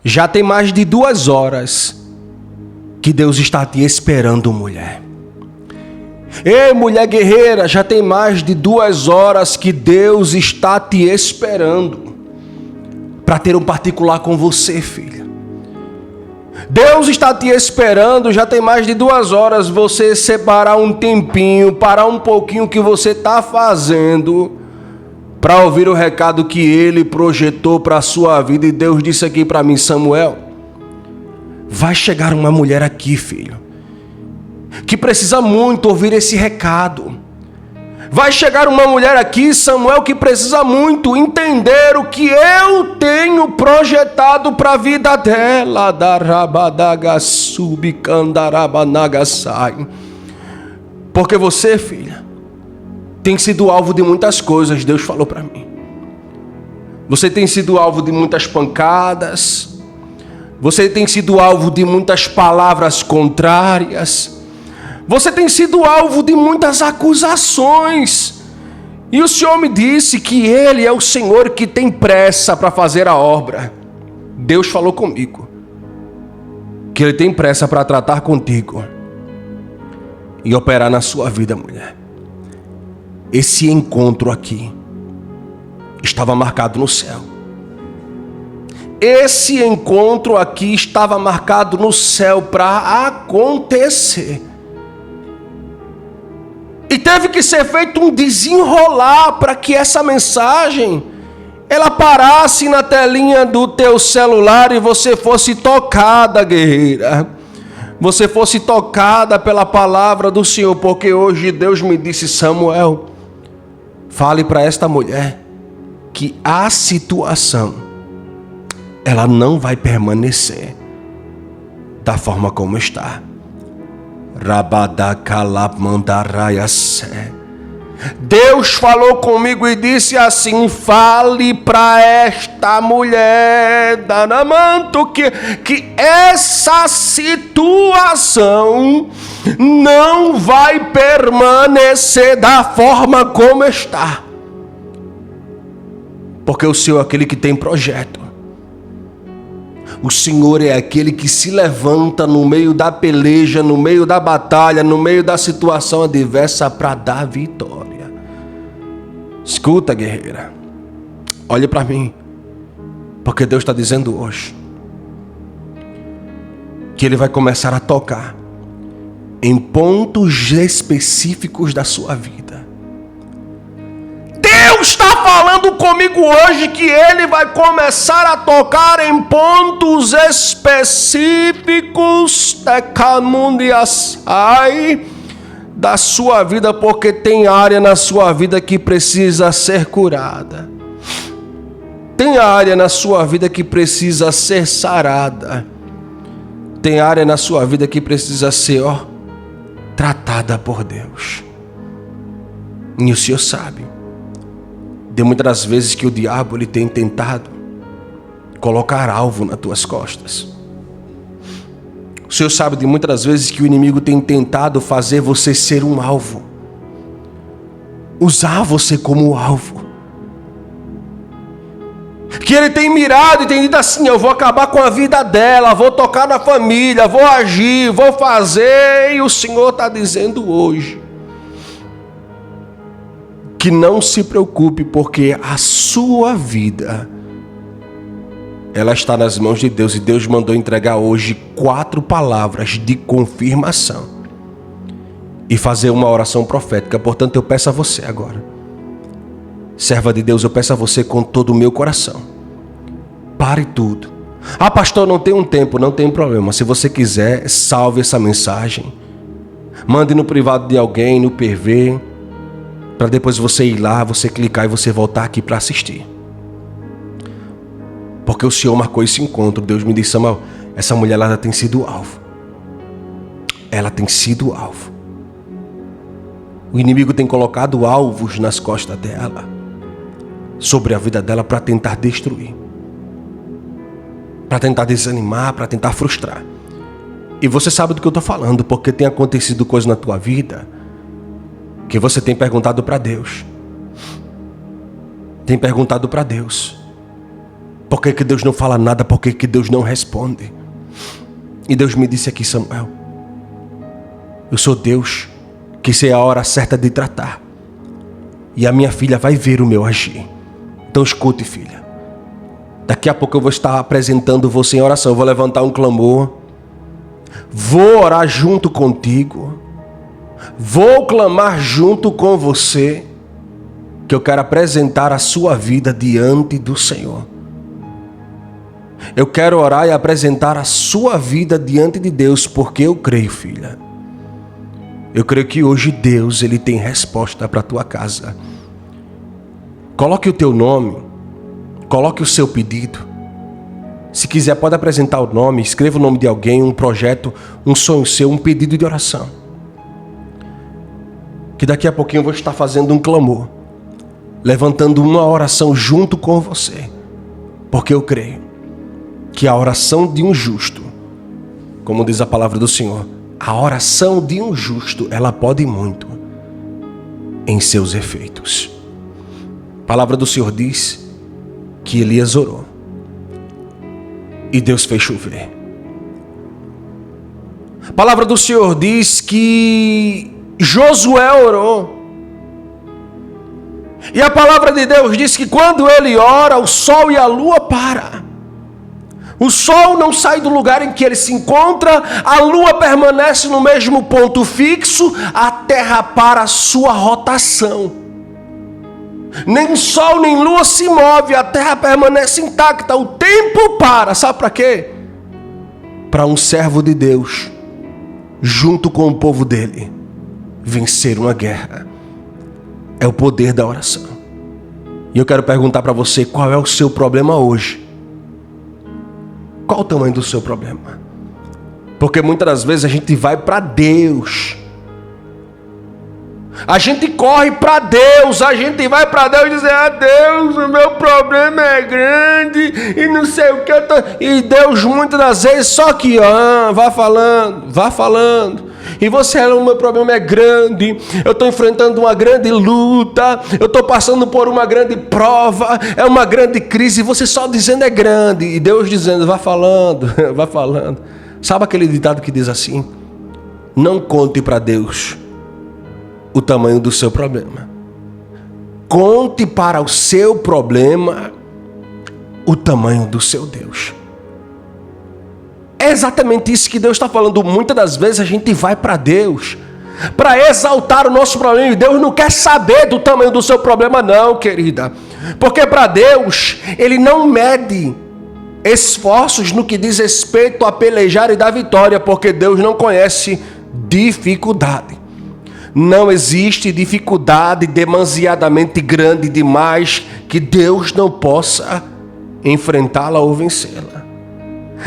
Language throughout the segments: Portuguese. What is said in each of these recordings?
Já tem mais de 2 horas que Deus está te esperando, mulher. Ei, mulher guerreira, já tem mais de 2 horas que Deus está te esperando para ter um particular com você, filha. Deus está te esperando, já tem mais de 2 horas, você separar um tempinho, parar um pouquinho o que você está fazendo, para ouvir o recado que Ele projetou para a sua vida. E Deus disse aqui para mim: Samuel, vai chegar uma mulher aqui, filho, que precisa muito ouvir esse recado. Vai chegar uma mulher aqui, Samuel, que precisa muito entender o que eu tenho projetado para a vida dela. Porque você, filha, tem sido alvo de muitas coisas, Deus falou para mim. Você tem sido alvo de muitas pancadas. Você tem sido alvo de muitas palavras contrárias. Você tem sido alvo de muitas acusações. E o Senhor me disse que Ele é o Senhor que tem pressa para fazer a obra. Deus falou comigo que Ele tem pressa para tratar contigo e operar na sua vida, mulher. Esse encontro aqui estava marcado no céu. Esse encontro aqui estava marcado no céu para acontecer. E teve que ser feito um desenrolar para que essa mensagem ela parasse na telinha do teu celular e você fosse tocada, guerreira. Você fosse tocada pela palavra do Senhor, porque hoje Deus me disse: Samuel, fale para esta mulher que a situação ela não vai permanecer da forma como está. Deus falou comigo e disse assim: fale para esta mulher, Danamanto, que essa situação não vai permanecer da forma como está. Porque o Senhor é aquele que tem projeto. O Senhor é aquele que se levanta no meio da peleja, no meio da batalha, no meio da situação adversa para dar vitória. Escuta, guerreira. Olhe para mim. Porque Deus está dizendo hoje que Ele vai começar a tocar em pontos específicos da sua vida. Deus está falando comigo hoje que Ele vai começar a tocar em pontos específicos da sua vida, porque tem área na sua vida que precisa ser curada. Tem área na sua vida que precisa ser sarada. Tem área na sua vida que precisa ser, tratada por Deus. E o Senhor sabe de muitas das vezes que o diabo ele tem tentado colocar alvo nas tuas costas. O Senhor sabe de muitas das vezes que o inimigo tem tentado fazer você ser um alvo, usar você como alvo, que ele tem mirado e tem dito assim: eu vou acabar com a vida dela, vou tocar na família, vou agir, vou fazer. E o Senhor está dizendo hoje que não se preocupe, porque a sua vida ela está nas mãos de Deus. E Deus mandou entregar hoje 4 palavras de confirmação e fazer uma oração profética. Portanto, eu peço a você agora, serva de Deus, eu peço a você com todo o meu coração, pare tudo. Ah, pastor, não tem um tempo. Não tem problema. Se você quiser, salve essa mensagem, mande no privado de alguém, no PV, para depois você ir lá, você clicar e você voltar aqui para assistir. Porque o Senhor marcou esse encontro. Deus me disse: Samuel, essa mulher ela tem sido alvo. Ela tem sido alvo. O inimigo tem colocado alvos nas costas dela, sobre a vida dela, para tentar destruir, para tentar desanimar, para tentar frustrar. E você sabe do que eu estou falando, porque tem acontecido coisa na tua vida que você tem perguntado para Deus. Tem perguntado para Deus: Por que Deus não fala nada? Por que Deus não responde? E Deus me disse aqui, Samuel, eu sou Deus que sei a hora certa de tratar. E a minha filha vai ver o meu agir. Então escute, filha. Daqui a pouco eu vou estar apresentando você em oração. Eu vou levantar um clamor. Vou orar junto contigo. Vou clamar junto com você. Que eu quero apresentar a sua vida diante do Senhor. Eu quero orar e apresentar a sua vida diante de Deus, porque eu creio, filha. Eu creio que hoje Deus, Ele tem resposta para a tua casa. Coloque o teu nome, coloque o seu pedido. Se quiser, pode apresentar o nome, escreva o nome de alguém, um projeto, um sonho seu, um pedido de oração. Que daqui a pouquinho eu vou estar fazendo um clamor, levantando uma oração junto com você. Porque eu creio que a oração de um justo, como diz a palavra do Senhor, a oração de um justo, ela pode muito em seus efeitos. A palavra do Senhor diz que Elias orou e Deus fez chover. A palavra do Senhor diz que Josué orou. E a palavra de Deus diz que quando ele ora, o sol e a lua param. O sol não sai do lugar em que ele se encontra, a lua permanece no mesmo ponto fixo, a terra para a sua rotação. Nem sol nem lua se move, a terra permanece intacta, o tempo para. Sabe para quê? Para um servo de Deus, junto com o povo dele, vencer uma guerra. É o poder da oração. E eu quero perguntar para você, qual é o seu problema hoje? Qual o tamanho do seu problema? Porque muitas das vezes a gente vai para Deus. A gente corre para Deus, a gente vai para Deus e diz: Deus, o meu problema é grande e não sei o que eu tô... E Deus muitas das vezes só que vá falando. E você, o meu problema é grande, eu estou enfrentando uma grande luta, eu estou passando por uma grande prova, é uma grande crise, e você só dizendo é grande, e Deus dizendo, vá falando, vá falando. Sabe aquele ditado que diz assim? Não conte para Deus o tamanho do seu problema. Conte para o seu problema o tamanho do seu Deus. É exatamente isso que Deus está falando. Muitas das vezes a gente vai para Deus para exaltar o nosso problema. E Deus não quer saber do tamanho do seu problema não, querida. Porque para Deus, Ele não mede esforços no que diz respeito a pelejar e dar vitória. Porque Deus não conhece dificuldade. Não existe dificuldade demasiadamente grande demais que Deus não possa enfrentá-la ou vencê-la.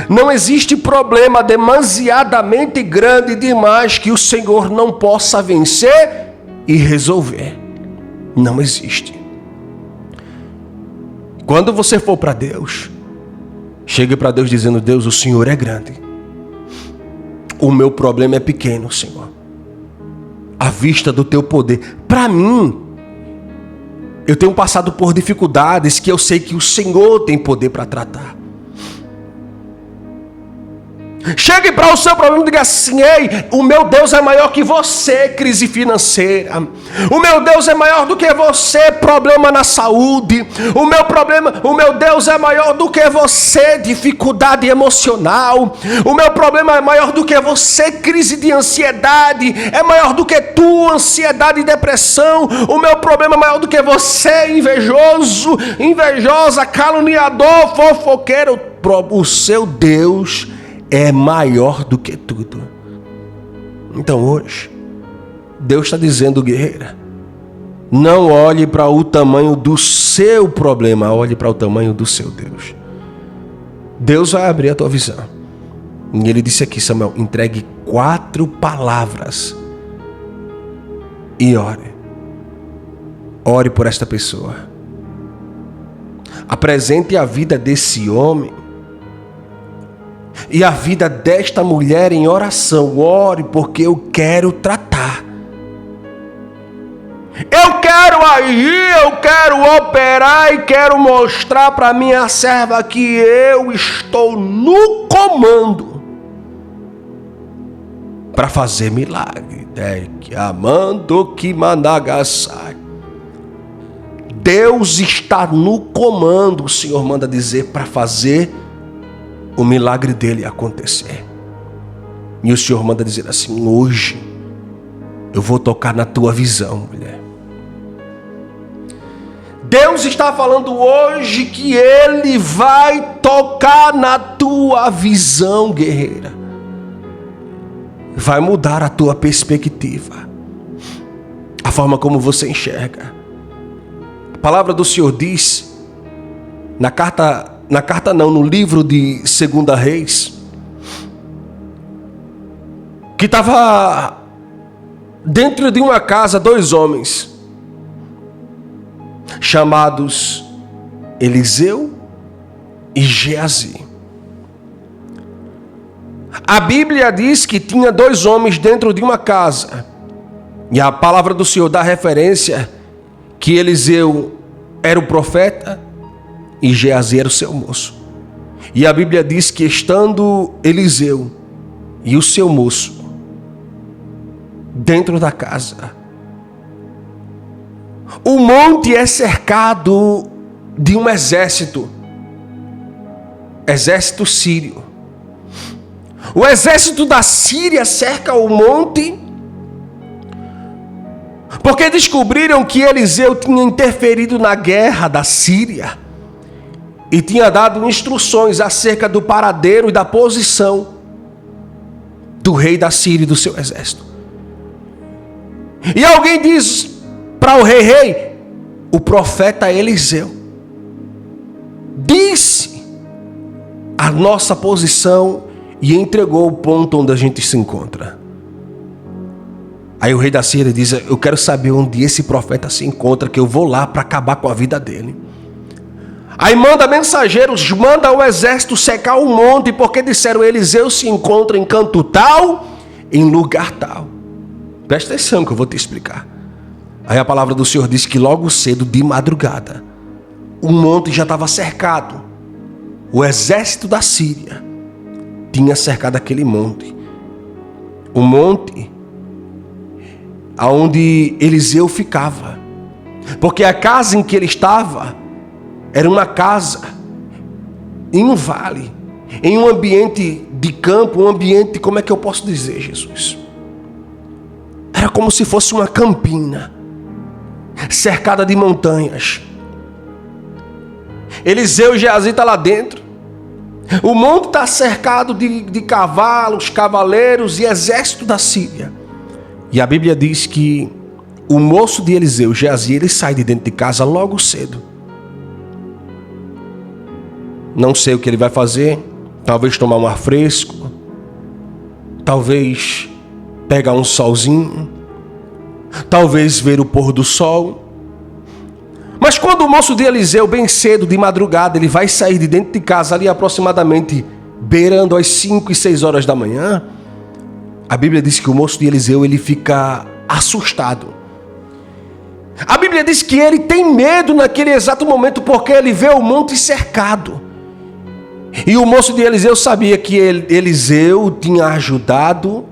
Não existe problema demasiadamente grande demais que o Senhor não possa vencer e resolver. Não existe. Quando você for para Deus, chegue para Deus dizendo: Deus, o Senhor é grande. O meu problema é pequeno, Senhor. À vista do teu poder. Para mim, eu tenho passado por dificuldades que eu sei que o Senhor tem poder para tratar. Chegue para o seu problema e diga assim: ei, o meu Deus é maior que você, crise financeira. O meu Deus é maior do que você, problema na saúde. O meu Deus é maior do que você, dificuldade emocional. O meu problema é maior do que você, crise de ansiedade. É maior do que tu, ansiedade e depressão. O meu problema é maior do que você, invejoso, invejosa, caluniador, fofoqueiro. O seu Deus é maior do que tudo. Então hoje, Deus está dizendo: guerreira, não olhe para o tamanho do seu problema, olhe para o tamanho do seu Deus. Deus vai abrir a tua visão. E Ele disse aqui: Samuel, entregue 4 palavras e ore. Ore por esta pessoa. Apresente a vida desse homem e a vida desta mulher em oração. Ore, porque eu quero tratar. Eu quero agir, eu quero operar e quero mostrar para minha serva que eu estou no comando para fazer milagre. Que amando que managaçai. Deus está no comando, o Senhor manda dizer, para fazer o milagre dele acontecer. E o Senhor manda dizer assim: hoje eu vou tocar na tua visão, mulher. Deus está falando hoje que Ele vai tocar na tua visão, guerreira. Vai mudar a tua perspectiva, a forma como você enxerga. A palavra do Senhor diz, no livro de 2 Reis, que estava dentro de uma casa 2 homens, chamados Eliseu e Geazi. A Bíblia diz que tinha 2 homens dentro de uma casa, e a palavra do Senhor dá referência que Eliseu era o profeta e Geazi era o seu moço. E a Bíblia diz que estando Eliseu e o seu moço dentro da casa, o monte é cercado de um exército sírio. O exército da Síria cerca o monte porque descobriram que Eliseu tinha interferido na guerra da Síria e tinha dado instruções acerca do paradeiro e da posição do rei da Síria e do seu exército. E alguém diz para o rei, o profeta Eliseu disse a nossa posição e entregou o ponto onde a gente se encontra. Aí o rei da Síria diz: eu quero saber onde esse profeta se encontra, que eu vou lá para acabar com a vida dele. Aí manda mensageiros, manda o exército secar o monte, porque disseram: Eliseu se encontra em canto tal, em lugar tal. Presta atenção que eu vou te explicar. Aí a palavra do Senhor diz que logo cedo, de madrugada, o monte já estava cercado. O exército da Síria tinha cercado aquele monte. O monte aonde Eliseu ficava. Porque a casa em que ele estava era uma casa em um vale, em um ambiente de campo, um ambiente, como é que eu posso dizer, Jesus? Era como se fosse uma campina, cercada de montanhas. Eliseu e Geazi estão lá dentro. O monte está cercado de cavalos, cavaleiros e exército da Síria. E a Bíblia diz que o moço de Eliseu, Geazi, ele sai de dentro de casa logo cedo. Não sei o que ele vai fazer. Talvez tomar um ar fresco. Talvez pegar um solzinho. Talvez ver o pôr do sol. Mas quando o moço de Eliseu, bem cedo, de madrugada, ele vai sair de dentro de casa, ali aproximadamente beirando às 5 e 6 horas da manhã, a Bíblia diz que o moço de Eliseu, ele fica assustado. A Bíblia diz que ele tem medo naquele exato momento, porque ele vê o monte cercado. E o moço de Eliseu sabia que Eliseu tinha ajudado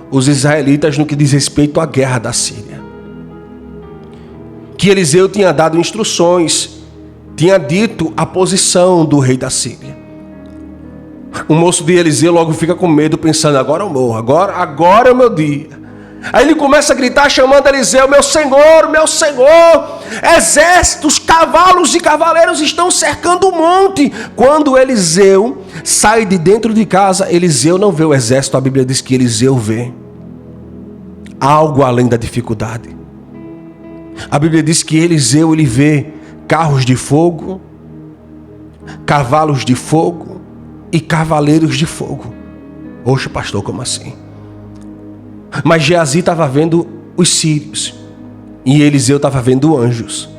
os israelitas no que diz respeito à guerra da Síria. Que Eliseu tinha dado instruções, tinha dito a posição do rei da Síria. O moço de Eliseu logo fica com medo, pensando: agora eu morro, agora é o meu dia. Aí ele começa a gritar, chamando Eliseu: meu senhor, exércitos, cavalos e cavaleiros estão cercando o monte. Quando Eliseu sai de dentro de casa, Eliseu não vê o exército. A Bíblia diz que Eliseu vê algo além da dificuldade. A Bíblia diz que Eliseu, ele vê carros de fogo, cavalos de fogo e cavaleiros de fogo. Oxe, pastor, como assim? Mas Geazi estava vendo os sírios e Eliseu estava vendo anjos.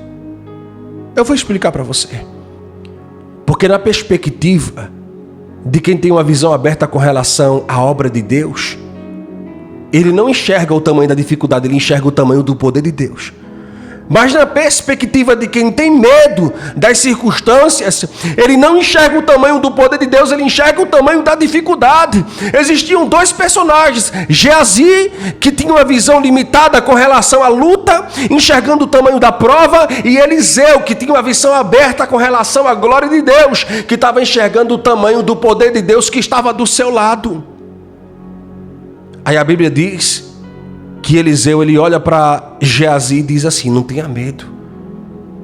Eu vou explicar para você. Porque na perspectiva de quem tem uma visão aberta com relação à obra de Deus, ele não enxerga o tamanho da dificuldade, ele enxerga o tamanho do poder de Deus. Mas na perspectiva de quem tem medo das circunstâncias, ele não enxerga o tamanho do poder de Deus, ele enxerga o tamanho da dificuldade. Existiam dois personagens, Geazi, que tinha uma visão limitada com relação à luta, enxergando o tamanho da prova, e Eliseu, que tinha uma visão aberta com relação à glória de Deus, que estava enxergando o tamanho do poder de Deus que estava do seu lado. Aí a Bíblia diz que Eliseu, ele olha para Geazi e diz assim: não tenha medo,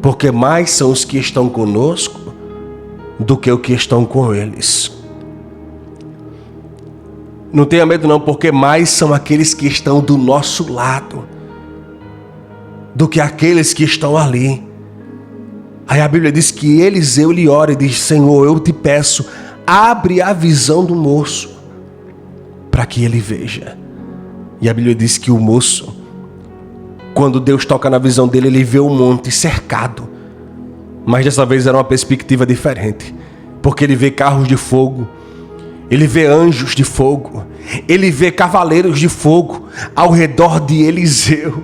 porque mais são os que estão conosco do que os que estão com eles. Não tenha medo não, porque mais são aqueles que estão do nosso lado do que aqueles que estão ali. Aí a Bíblia diz que Eliseu lhe ora e diz: Senhor, eu te peço, abre a visão do moço para que ele veja. E a Bíblia diz que o moço, quando Deus toca na visão dele, ele vê o monte cercado. Mas dessa vez era uma perspectiva diferente, porque ele vê carros de fogo, ele vê anjos de fogo, ele vê cavaleiros de fogo ao redor de Eliseu.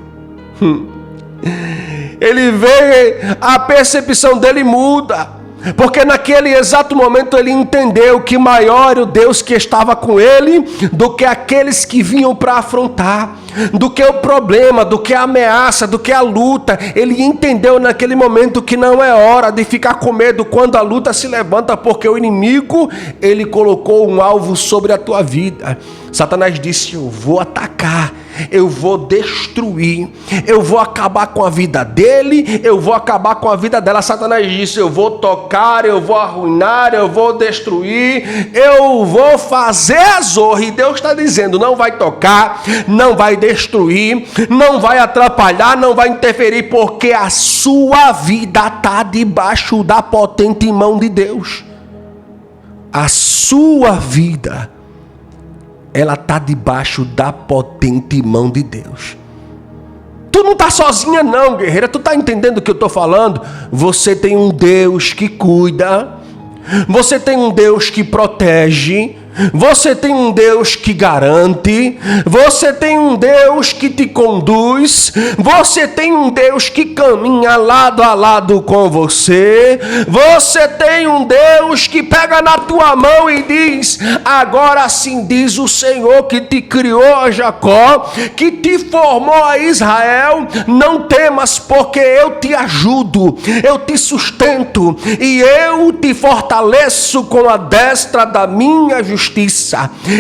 Ele vê, a percepção dele muda, porque naquele exato momento ele entendeu que maior era o Deus que estava com ele do que aqueles que vinham para afrontar, do que o problema, do que a ameaça, do que a luta. Ele entendeu naquele momento que não é hora de ficar com medo quando a luta se levanta, porque o inimigo, ele colocou um alvo sobre a tua vida. Satanás disse: eu vou atacar, eu vou destruir, eu vou acabar com a vida dele, eu vou acabar com a vida dela. Satanás disse: eu vou tocar, eu vou arruinar, eu vou destruir, eu vou fazer a zorra. E Deus está dizendo: não vai tocar, não vai destruir, não vai atrapalhar, não vai interferir, porque a sua vida está debaixo da potente mão de Deus. A sua vida, ela está debaixo da potente mão de Deus. Tu não está sozinha não, guerreira. Tu está entendendo o que eu estou falando? Você tem um Deus que cuida. Você tem um Deus que protege. Você tem um Deus que garante. Você tem um Deus que te conduz. Você tem um Deus que caminha lado a lado com você. Você tem um Deus que pega na tua mão e diz: agora sim diz o Senhor que te criou a Jacó, que te formou a Israel, não temas, porque eu te ajudo, eu te sustento e eu te fortaleço com a destra da minha justiça.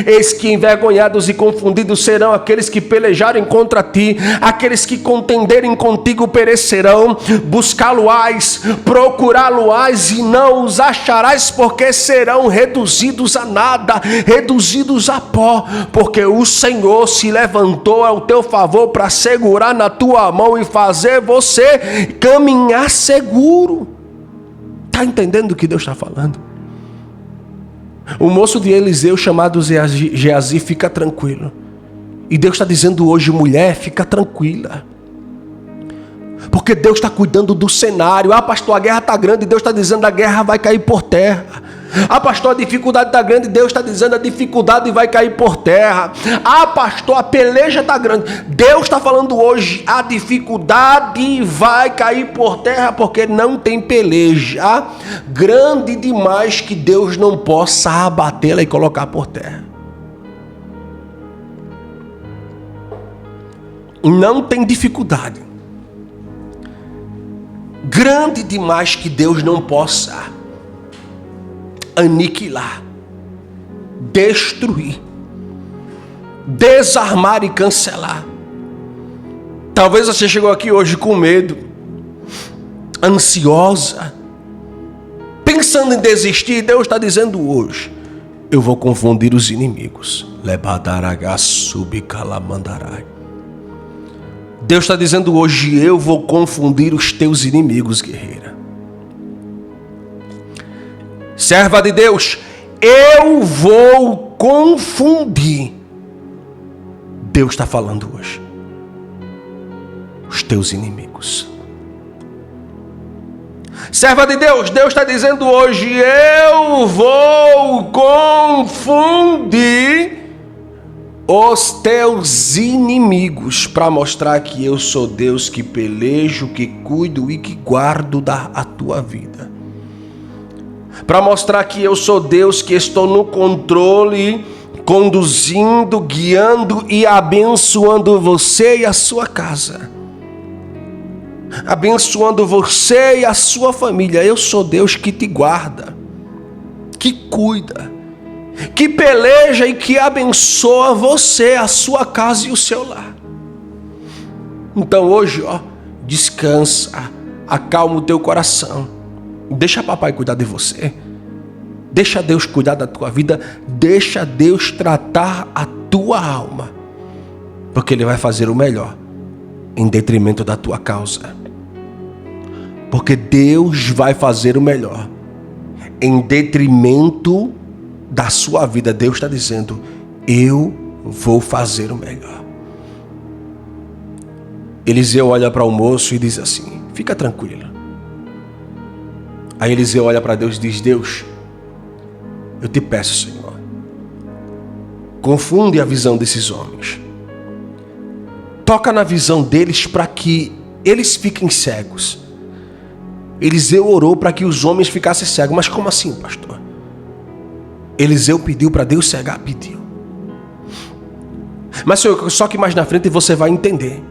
Eis que envergonhados e confundidos serão aqueles que pelejarem contra ti, aqueles que contenderem contigo perecerão. Buscá-lo-ás, procurá-lo-ás e não os acharás, porque serão reduzidos a nada, reduzidos a pó, porque o Senhor se levantou ao teu favor para segurar na tua mão e fazer você caminhar seguro. Está entendendo o que Deus está falando? O moço de Eliseu, chamado Geazi, fica tranquilo. E Deus está dizendo hoje: mulher, fica tranquila, porque Deus está cuidando do cenário. Ah, pastor, a guerra está grande. Deus está dizendo: a guerra vai cair por terra. Ah, pastor, a dificuldade está grande. Deus está dizendo: a dificuldade vai cair por terra. Ah, pastor, a peleja está grande. Deus está falando hoje: a dificuldade vai cair por terra, porque não tem peleja grande demais que Deus não possa abatê-la e colocar por terra. Não tem dificuldade grande demais que Deus não possa aniquilar, destruir, desarmar e cancelar. Talvez você chegou aqui hoje com medo, ansiosa, pensando em desistir. Deus está dizendo hoje: eu vou confundir os inimigos. Deus está dizendo hoje: eu vou confundir os teus inimigos, guerreira. Serva de Deus, eu vou confundir. Deus está falando hoje: os teus inimigos. Serva de Deus, Deus está dizendo hoje: eu vou confundir os teus inimigos, para mostrar que eu sou Deus que pelejo, que cuido e que guardo a tua vida. Para mostrar que eu sou Deus que estou no controle, conduzindo, guiando e abençoando você e a sua casa. Abençoando você e a sua família. Eu sou Deus que te guarda, que cuida, que peleja e que abençoa você, a sua casa e o seu lar. Então hoje, descansa, acalma o teu coração, deixa papai cuidar de você, deixa Deus cuidar da tua vida, deixa Deus tratar a tua alma, porque Ele vai fazer o melhor em detrimento da tua causa. Porque Deus vai fazer o melhor em detrimento da sua vida. Deus está dizendo, eu vou fazer o melhor. Eliseu olha para o moço e diz assim, fica tranquilo. Aí Eliseu olha para Deus e diz, Deus, eu te peço, Senhor, confunde a visão desses homens. Toca na visão deles para que eles fiquem cegos. Eliseu orou para que os homens ficassem cegos. Mas como assim, pastor? Eliseu pediu para Deus cegar? Pediu. Mas Senhor, só que mais na frente você vai entender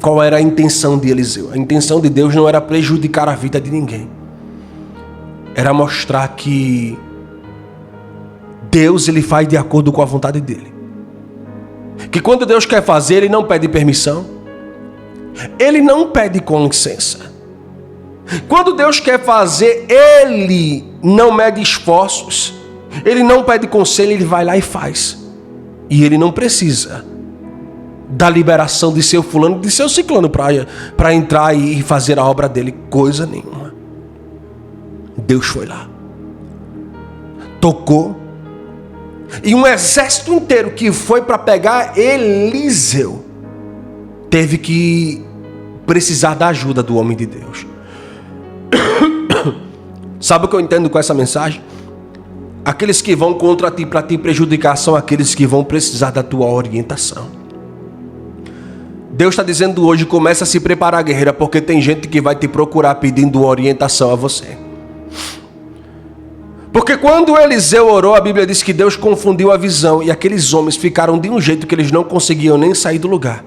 qual era a intenção de Eliseu. A intenção de Deus não era prejudicar a vida de ninguém. Era mostrar que Deus, Ele faz de acordo com a vontade dEle. Que quando Deus quer fazer, Ele não pede permissão. Ele não pede com licença. Quando Deus quer fazer, Ele não mede esforços, Ele não pede conselho, Ele vai lá e faz. E Ele não precisa da liberação de seu fulano, de seu ciclano para entrar e fazer a obra dele, coisa nenhuma. Deus foi lá, tocou, e um exército inteiro que foi para pegar Eliseu teve que precisar da ajuda do homem de Deus. Sabe o que eu entendo com essa mensagem? Aqueles que vão contra ti para te prejudicar são aqueles que vão precisar da tua orientação. Deus está dizendo hoje, começa a se preparar, guerreira, porque tem gente que vai te procurar pedindo orientação a você. Porque quando Eliseu orou, a Bíblia diz que Deus confundiu a visão e aqueles homens ficaram de um jeito que eles não conseguiam nem sair do lugar,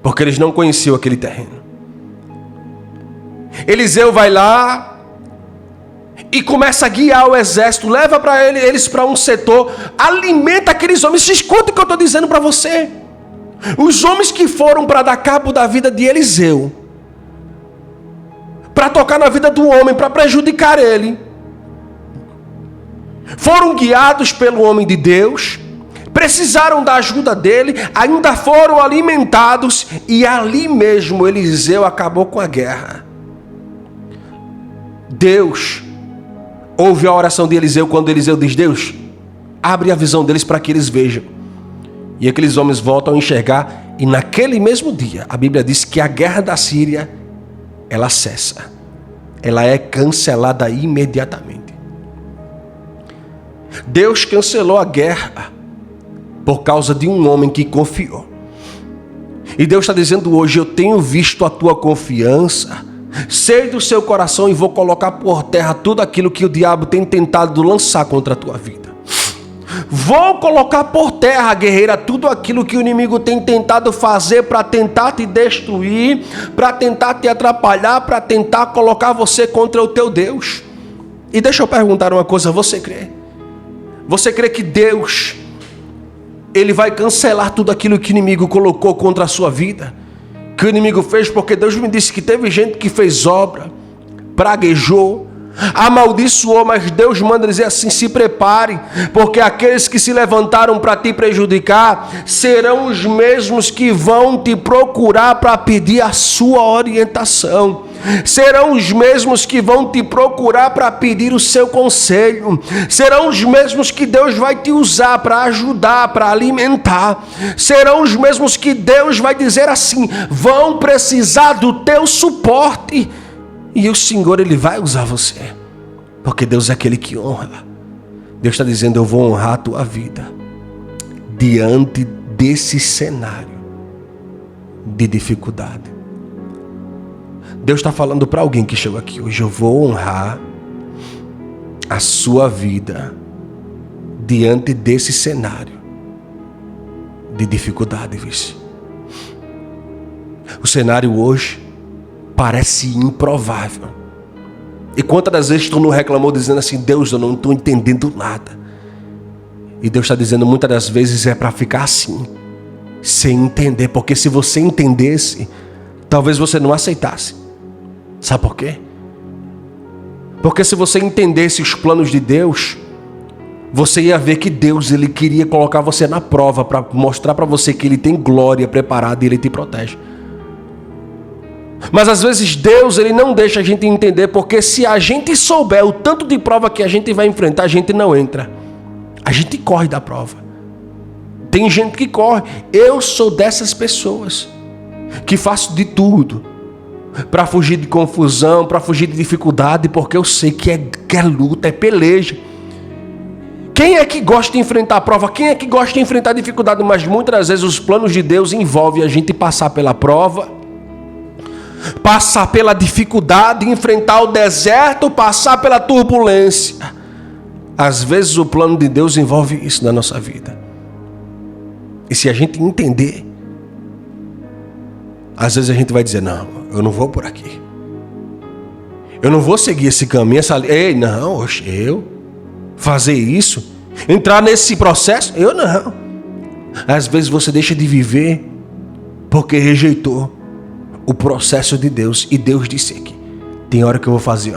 porque eles não conheciam aquele terreno. Eliseu vai lá e começa a guiar o exército, leva para eles para um setor, alimenta aqueles homens. Escuta o que eu estou dizendo para você. Os homens que foram para dar cabo da vida de Eliseu, para tocar na vida do homem, para prejudicar ele, foram guiados pelo homem de Deus, precisaram da ajuda dele, ainda foram alimentados, e ali mesmo Eliseu acabou com a guerra. Deus ouve a oração de Eliseu quando Eliseu diz, Deus, abre a visão deles para que eles vejam. E aqueles homens voltam a enxergar, e naquele mesmo dia, a Bíblia diz que a guerra da Síria, ela cessa. Ela é cancelada imediatamente. Deus cancelou a guerra por causa de um homem que confiou. E Deus está dizendo hoje, eu tenho visto a tua confiança, sei do seu coração e vou colocar por terra tudo aquilo que o diabo tem tentado lançar contra a tua vida. Vou colocar por terra, guerreira, tudo aquilo que o inimigo tem tentado fazer para tentar te destruir, para tentar te atrapalhar, para tentar colocar você contra o teu Deus. E deixa eu perguntar uma coisa, você crê? Você crê que Deus, Ele vai cancelar tudo aquilo que o inimigo colocou contra a sua vida? Que o inimigo fez? Porque Deus me disse que teve gente que fez obra, praguejou, amaldiçoou, mas Deus manda dizer assim, se prepare, porque aqueles que se levantaram para te prejudicar, serão os mesmos que vão te procurar para pedir a sua orientação. Serão os mesmos que vão te procurar para pedir o seu conselho. Serão os mesmos que Deus vai te usar para ajudar, para alimentar. Serão os mesmos que Deus vai dizer assim, vão precisar do teu suporte. E o Senhor, Ele vai usar você, porque Deus é aquele que honra. Deus está dizendo, eu vou honrar a tua vida. diante desse cenário de dificuldade. Deus está falando para alguém que chegou aqui hoje: eu vou honrar a sua vida diante desse cenário de dificuldade, vice. O cenário hoje parece improvável. E quantas das vezes tu não reclamou dizendo assim: Deus, eu não estou entendendo nada. E Deus está dizendo, muitas das vezes é para ficar assim, sem entender. Porque se você entendesse, talvez você não aceitasse. Sabe por quê? Porque se você entendesse os planos de Deus, você ia ver que Deus, ele queria colocar você na prova para mostrar para você que ele tem glória preparada e ele te protege. Mas às vezes Deus, ele não deixa a gente entender, porque se a gente souber o tanto de prova que a gente vai enfrentar, a gente não entra. A gente corre da prova. Tem gente que corre. Eu sou dessas pessoas que faço de tudo para fugir de confusão, para fugir de dificuldade, porque eu sei que é luta, é peleja. Quem é que gosta de enfrentar a prova? Quem é que gosta de enfrentar a dificuldade? Mas muitas das vezes os planos de Deus envolvem a gente passar pela prova, passar pela dificuldade, enfrentar o deserto, passar pela turbulência. Às vezes o plano de Deus envolve isso na nossa vida. E se a gente entender, às vezes a gente vai dizer: não, eu não vou por aqui. Eu não vou seguir esse caminho, Ei, não, eu fazer isso, entrar nesse processo, eu não. Às vezes você deixa de viver porque rejeitou o processo de Deus. E Deus disse aqui: tem hora que eu vou fazer,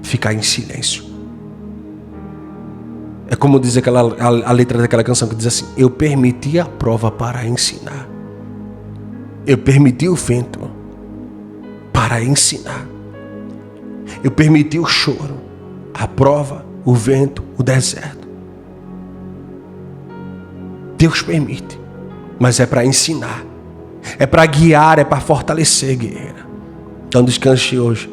ficar em silêncio. É como diz a letra daquela canção que diz assim: eu permiti a prova para ensinar. Eu permiti o vento para ensinar. Eu permiti o choro, a prova, o vento, o deserto. Deus permite, mas é para ensinar, é para guiar, é para fortalecer, guerreira. Então descanse hoje,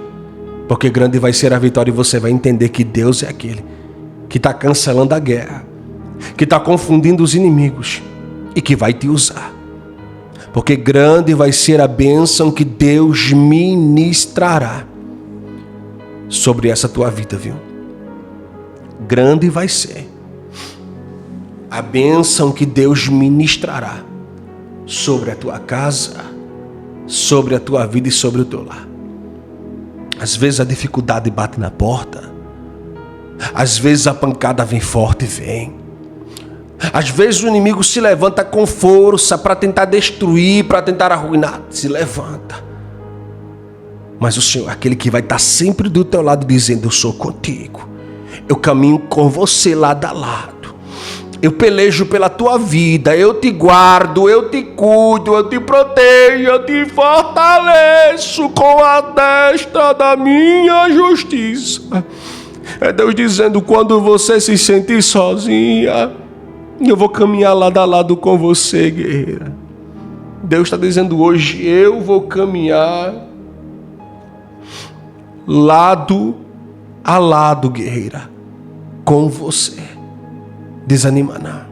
porque grande vai ser a vitória e você vai entender que Deus é aquele que está cancelando a guerra, que está confundindo os inimigos e que vai te usar. Porque grande vai ser a bênção que Deus ministrará sobre essa tua vida, viu? Grande vai ser a bênção que Deus ministrará sobre a tua casa, sobre a tua vida e sobre o teu lar. Às vezes a dificuldade bate na porta, às vezes a pancada vem forte e vem. Às vezes o inimigo se levanta com força para tentar destruir, para tentar arruinar. Se levanta. Mas o Senhor é aquele que vai estar sempre do teu lado dizendo: eu sou contigo. Eu caminho com você lado a lado. Eu pelejo pela tua vida. Eu te guardo, eu te cuido, eu te protejo, eu te fortaleço com a destra da minha justiça. É Deus dizendo: quando você se sentir sozinha, eu vou caminhar lado a lado com você, guerreira. Deus está dizendo hoje: eu vou caminhar lado a lado, guerreira, com você. Desanima não.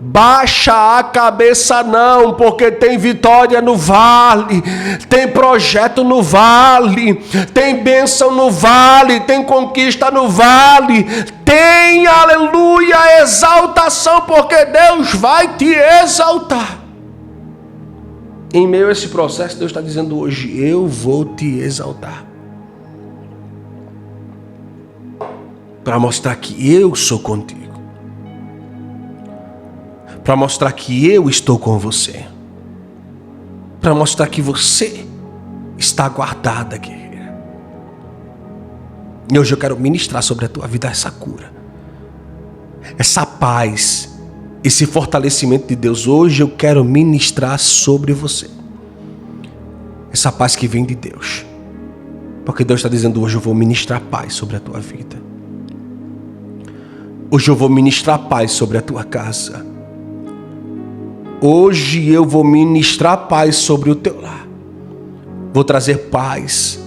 Baixa a cabeça não, porque tem vitória no vale, tem projeto no vale, tem bênção no vale, tem conquista no vale, tem, aleluia, exaltação, porque Deus vai te exaltar. Em meio a esse processo, Deus está dizendo hoje: eu vou te exaltar. Para mostrar que eu sou contigo. Para mostrar que eu estou com você. Para mostrar que você está guardada, guerreira. E hoje eu quero ministrar sobre a tua vida essa cura, essa paz, esse fortalecimento de Deus. Hoje eu quero ministrar sobre você essa paz que vem de Deus. Porque Deus está dizendo: hoje eu vou ministrar paz sobre a tua vida. Hoje eu vou ministrar paz sobre a tua casa. Hoje eu vou ministrar paz sobre o teu lar. Vou trazer paz,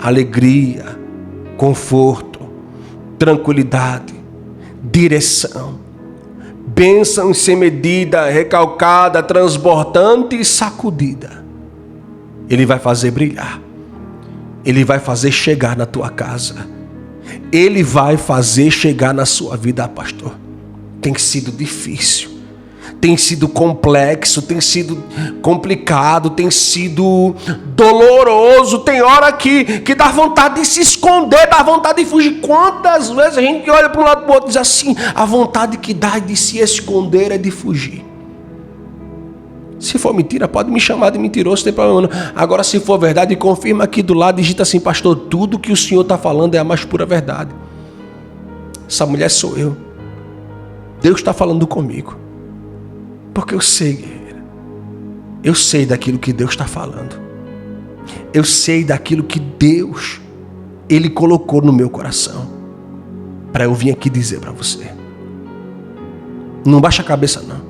alegria, conforto, tranquilidade, direção. Bênção sem medida, recalcada, transbordante e sacudida. Ele vai fazer brilhar. Ele vai fazer chegar na tua casa. Ele vai fazer chegar na sua vida, pastor. Tem sido difícil. Tem sido complexo, tem sido complicado, tem sido doloroso. Tem hora que dá vontade de se esconder, dá vontade de fugir. Quantas vezes a gente olha para um lado e para o outro e diz assim: a vontade que dá de se esconder é de fugir. Se for mentira, pode me chamar de mentiroso, não tem problema não. Agora, se for verdade, confirma aqui do lado, digita assim: pastor, tudo que o senhor está falando é a mais pura verdade. Essa mulher sou eu. Deus está falando comigo. Porque eu sei, guerreira. Eu sei daquilo que Deus está falando. Eu sei daquilo que Deus, Ele colocou no meu coração. Para eu vir aqui dizer para você. Não baixa a cabeça não.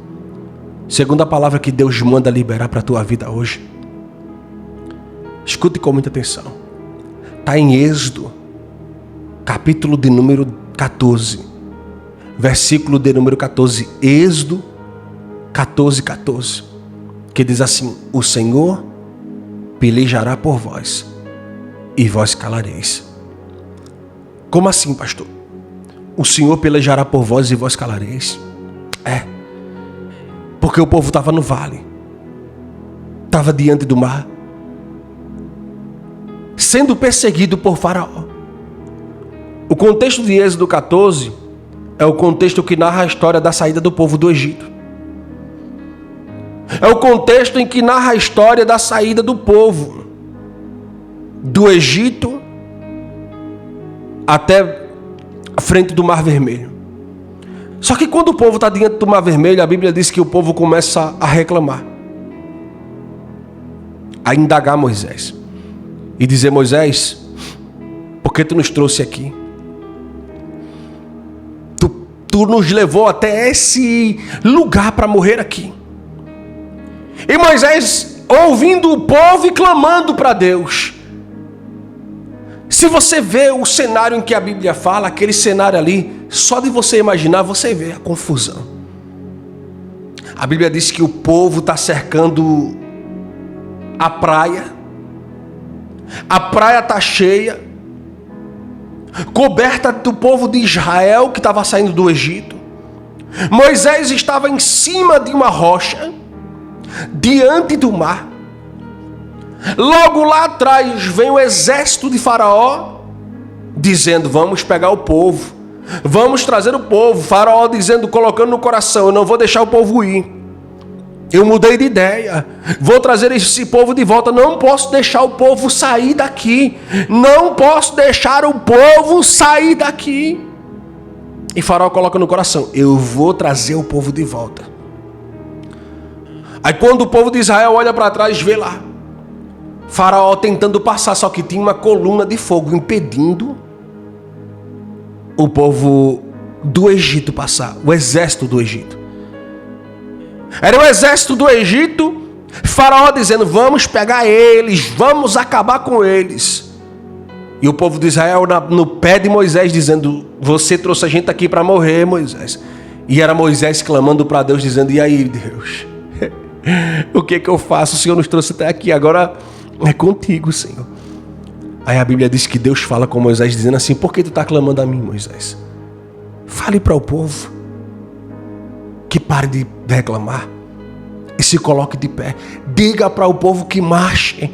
Segunda palavra que Deus manda liberar para a tua vida hoje. Escute com muita atenção. Está em Êxodo, capítulo de número 14. Versículo de número 14. Êxodo 14:14, que diz assim: o Senhor pelejará por vós e vós calareis. Como assim, pastor? O Senhor pelejará por vós e vós calareis? Porque o povo estava no vale, estava diante do mar, sendo perseguido por Faraó. O contexto de Êxodo 14 é o contexto que narra a história da saída do povo do Egito. É o contexto em que narra a história da saída do povo do Egito até a frente do Mar Vermelho. Só que quando o povo está diante do Mar Vermelho, a Bíblia diz que o povo começa a reclamar, a indagar Moisés e dizer: Moisés, por que tu nos trouxe aqui? Tu nos levou até esse lugar para morrer aqui. E Moisés ouvindo o povo e clamando para Deus. Se você vê o cenário em que a Bíblia fala, aquele cenário ali, só de você imaginar, você vê a confusão. A Bíblia diz que o povo está cercando a praia. A praia está cheia, coberta do povo de Israel que estava saindo do Egito. Moisés estava em cima de uma rocha, diante do mar. Logo lá atrás vem o exército de Faraó dizendo: vamos pegar o povo, vamos trazer o povo. Faraó dizendo, colocando no coração: eu não vou deixar o povo ir, eu mudei de ideia, vou trazer esse povo de volta. Não posso deixar o povo sair daqui, não posso deixar o povo sair daqui. E Faraó coloca no coração: eu vou trazer o povo de volta. Aí quando o povo de Israel olha para trás, vê lá Faraó tentando passar, só que tinha uma coluna de fogo impedindo o povo do Egito passar, o exército do Egito. Era o exército do Egito, Faraó dizendo: vamos pegar eles, vamos acabar com eles. E o povo de Israel no pé de Moisés dizendo: você trouxe a gente aqui para morrer, Moisés. E era Moisés clamando para Deus dizendo: e aí, Deus? O que eu faço? O Senhor nos trouxe até aqui, agora é contigo, Senhor. Aí a Bíblia diz que Deus fala com Moisés dizendo assim: por que tu está clamando a mim, Moisés? Fale para o povo que pare de reclamar e se coloque de pé. Diga para o povo que marche.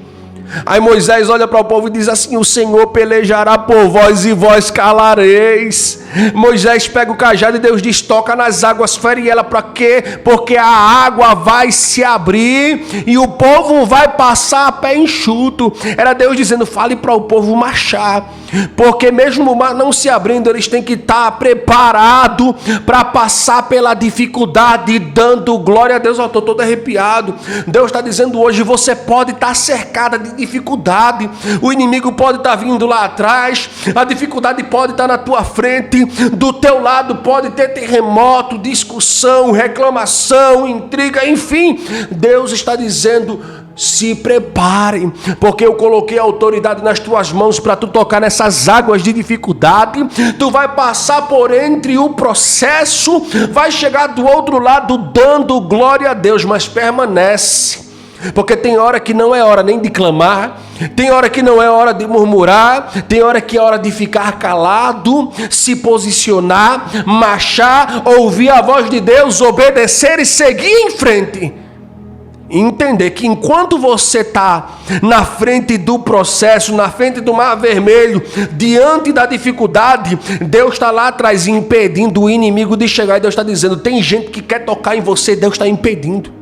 Aí Moisés olha para o povo e diz assim: o Senhor pelejará por vós e vós calareis. Moisés pega o cajado e Deus diz: toca nas águas, fere ela. Para quê? Porque a água vai se abrir e o povo vai passar a pé enxuto. Era Deus dizendo: fale para o povo marchar, porque mesmo o mar não se abrindo, eles têm que estar preparados para passar pela dificuldade, dando glória a Deus. Eu estou todo arrepiado. Deus está dizendo hoje: você pode estar cercada de dificuldade, o inimigo pode estar vindo lá atrás, a dificuldade pode estar na tua frente, do teu lado pode ter terremoto, discussão, reclamação, intriga, enfim. Deus está dizendo: se prepare, porque eu coloquei a autoridade nas tuas mãos para tu tocar nessas águas de dificuldade. Tu vai passar por entre o processo, vai chegar do outro lado dando glória a Deus, mas permanece. Porque tem hora que não é hora nem de clamar, tem hora que não é hora de murmurar, tem hora que é hora de ficar calado, se posicionar, marchar, ouvir a voz de Deus, obedecer e seguir em frente. E entender que enquanto você está na frente do processo, na frente do mar vermelho, diante da dificuldade, Deus está lá atrás impedindo o inimigo de chegar. E Deus está dizendo, tem gente que quer tocar em você, Deus está impedindo.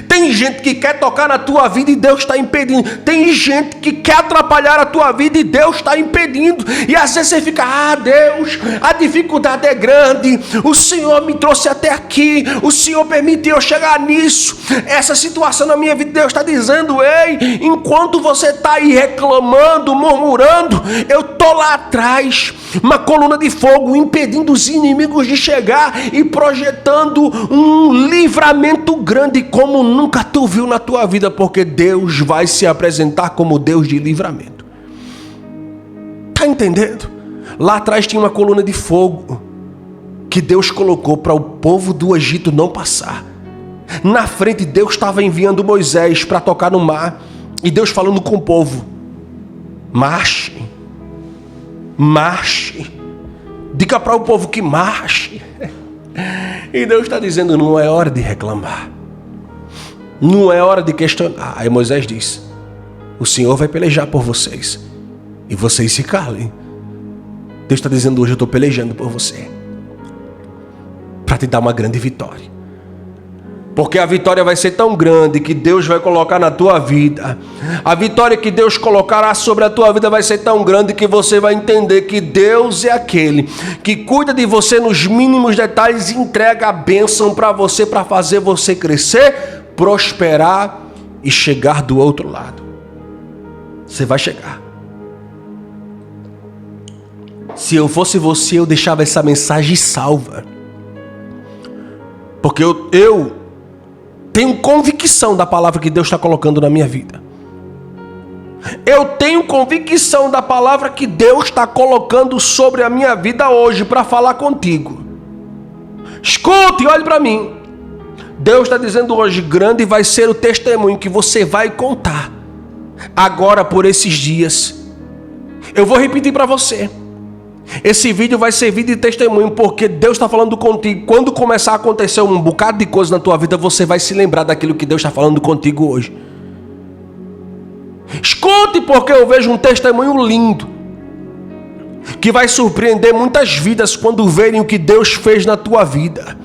Tem gente que quer tocar na tua vida e Deus está impedindo. Tem gente que quer atrapalhar a tua vida e Deus está impedindo. E às vezes você fica, Deus, a dificuldade é grande, o Senhor me trouxe até aqui, o Senhor permitiu eu chegar nisso, essa situação na minha vida. Deus está dizendo, ei, enquanto você está aí reclamando, murmurando, eu estou lá atrás, uma coluna de fogo, impedindo os inimigos de chegar e projetando um livramento grande como nunca tu viu na tua vida, porque Deus vai se apresentar como Deus de livramento. Tá entendendo? Lá atrás tinha uma coluna de fogo que Deus colocou para o povo do Egito não passar. Na frente Deus estava enviando Moisés para tocar no mar, e Deus falando com o povo, marche, marche, diga para o povo que marche. E Deus está dizendo, não é hora de reclamar, não é hora de questionar. Aí Moisés diz, o Senhor vai pelejar por vocês, e vocês se calem. Deus está dizendo hoje, eu estou pelejando por você, para te dar uma grande vitória. Porque a vitória vai ser tão grande que Deus vai colocar na tua vida. A vitória que Deus colocará sobre a tua vida vai ser tão grande que você vai entender que Deus é aquele que cuida de você nos mínimos detalhes e entrega a bênção para você, para fazer você crescer, prosperar e chegar do outro lado. Você vai chegar. Se eu fosse você, eu deixava essa mensagem salva. Porque eu tenho convicção da palavra que Deus está colocando na minha vida. Eu tenho convicção da palavra que Deus está colocando sobre a minha vida hoje para falar contigo. Escute e olhe para mim. Deus está dizendo hoje, grande vai ser o testemunho que você vai contar agora por esses dias. Eu vou repetir para você. Esse vídeo vai servir de testemunho, porque Deus está falando contigo. Quando começar a acontecer um bocado de coisa na tua vida, você vai se lembrar daquilo que Deus está falando contigo hoje. Escute, porque eu vejo um testemunho lindo que vai surpreender muitas vidas quando verem o que Deus fez na tua vida.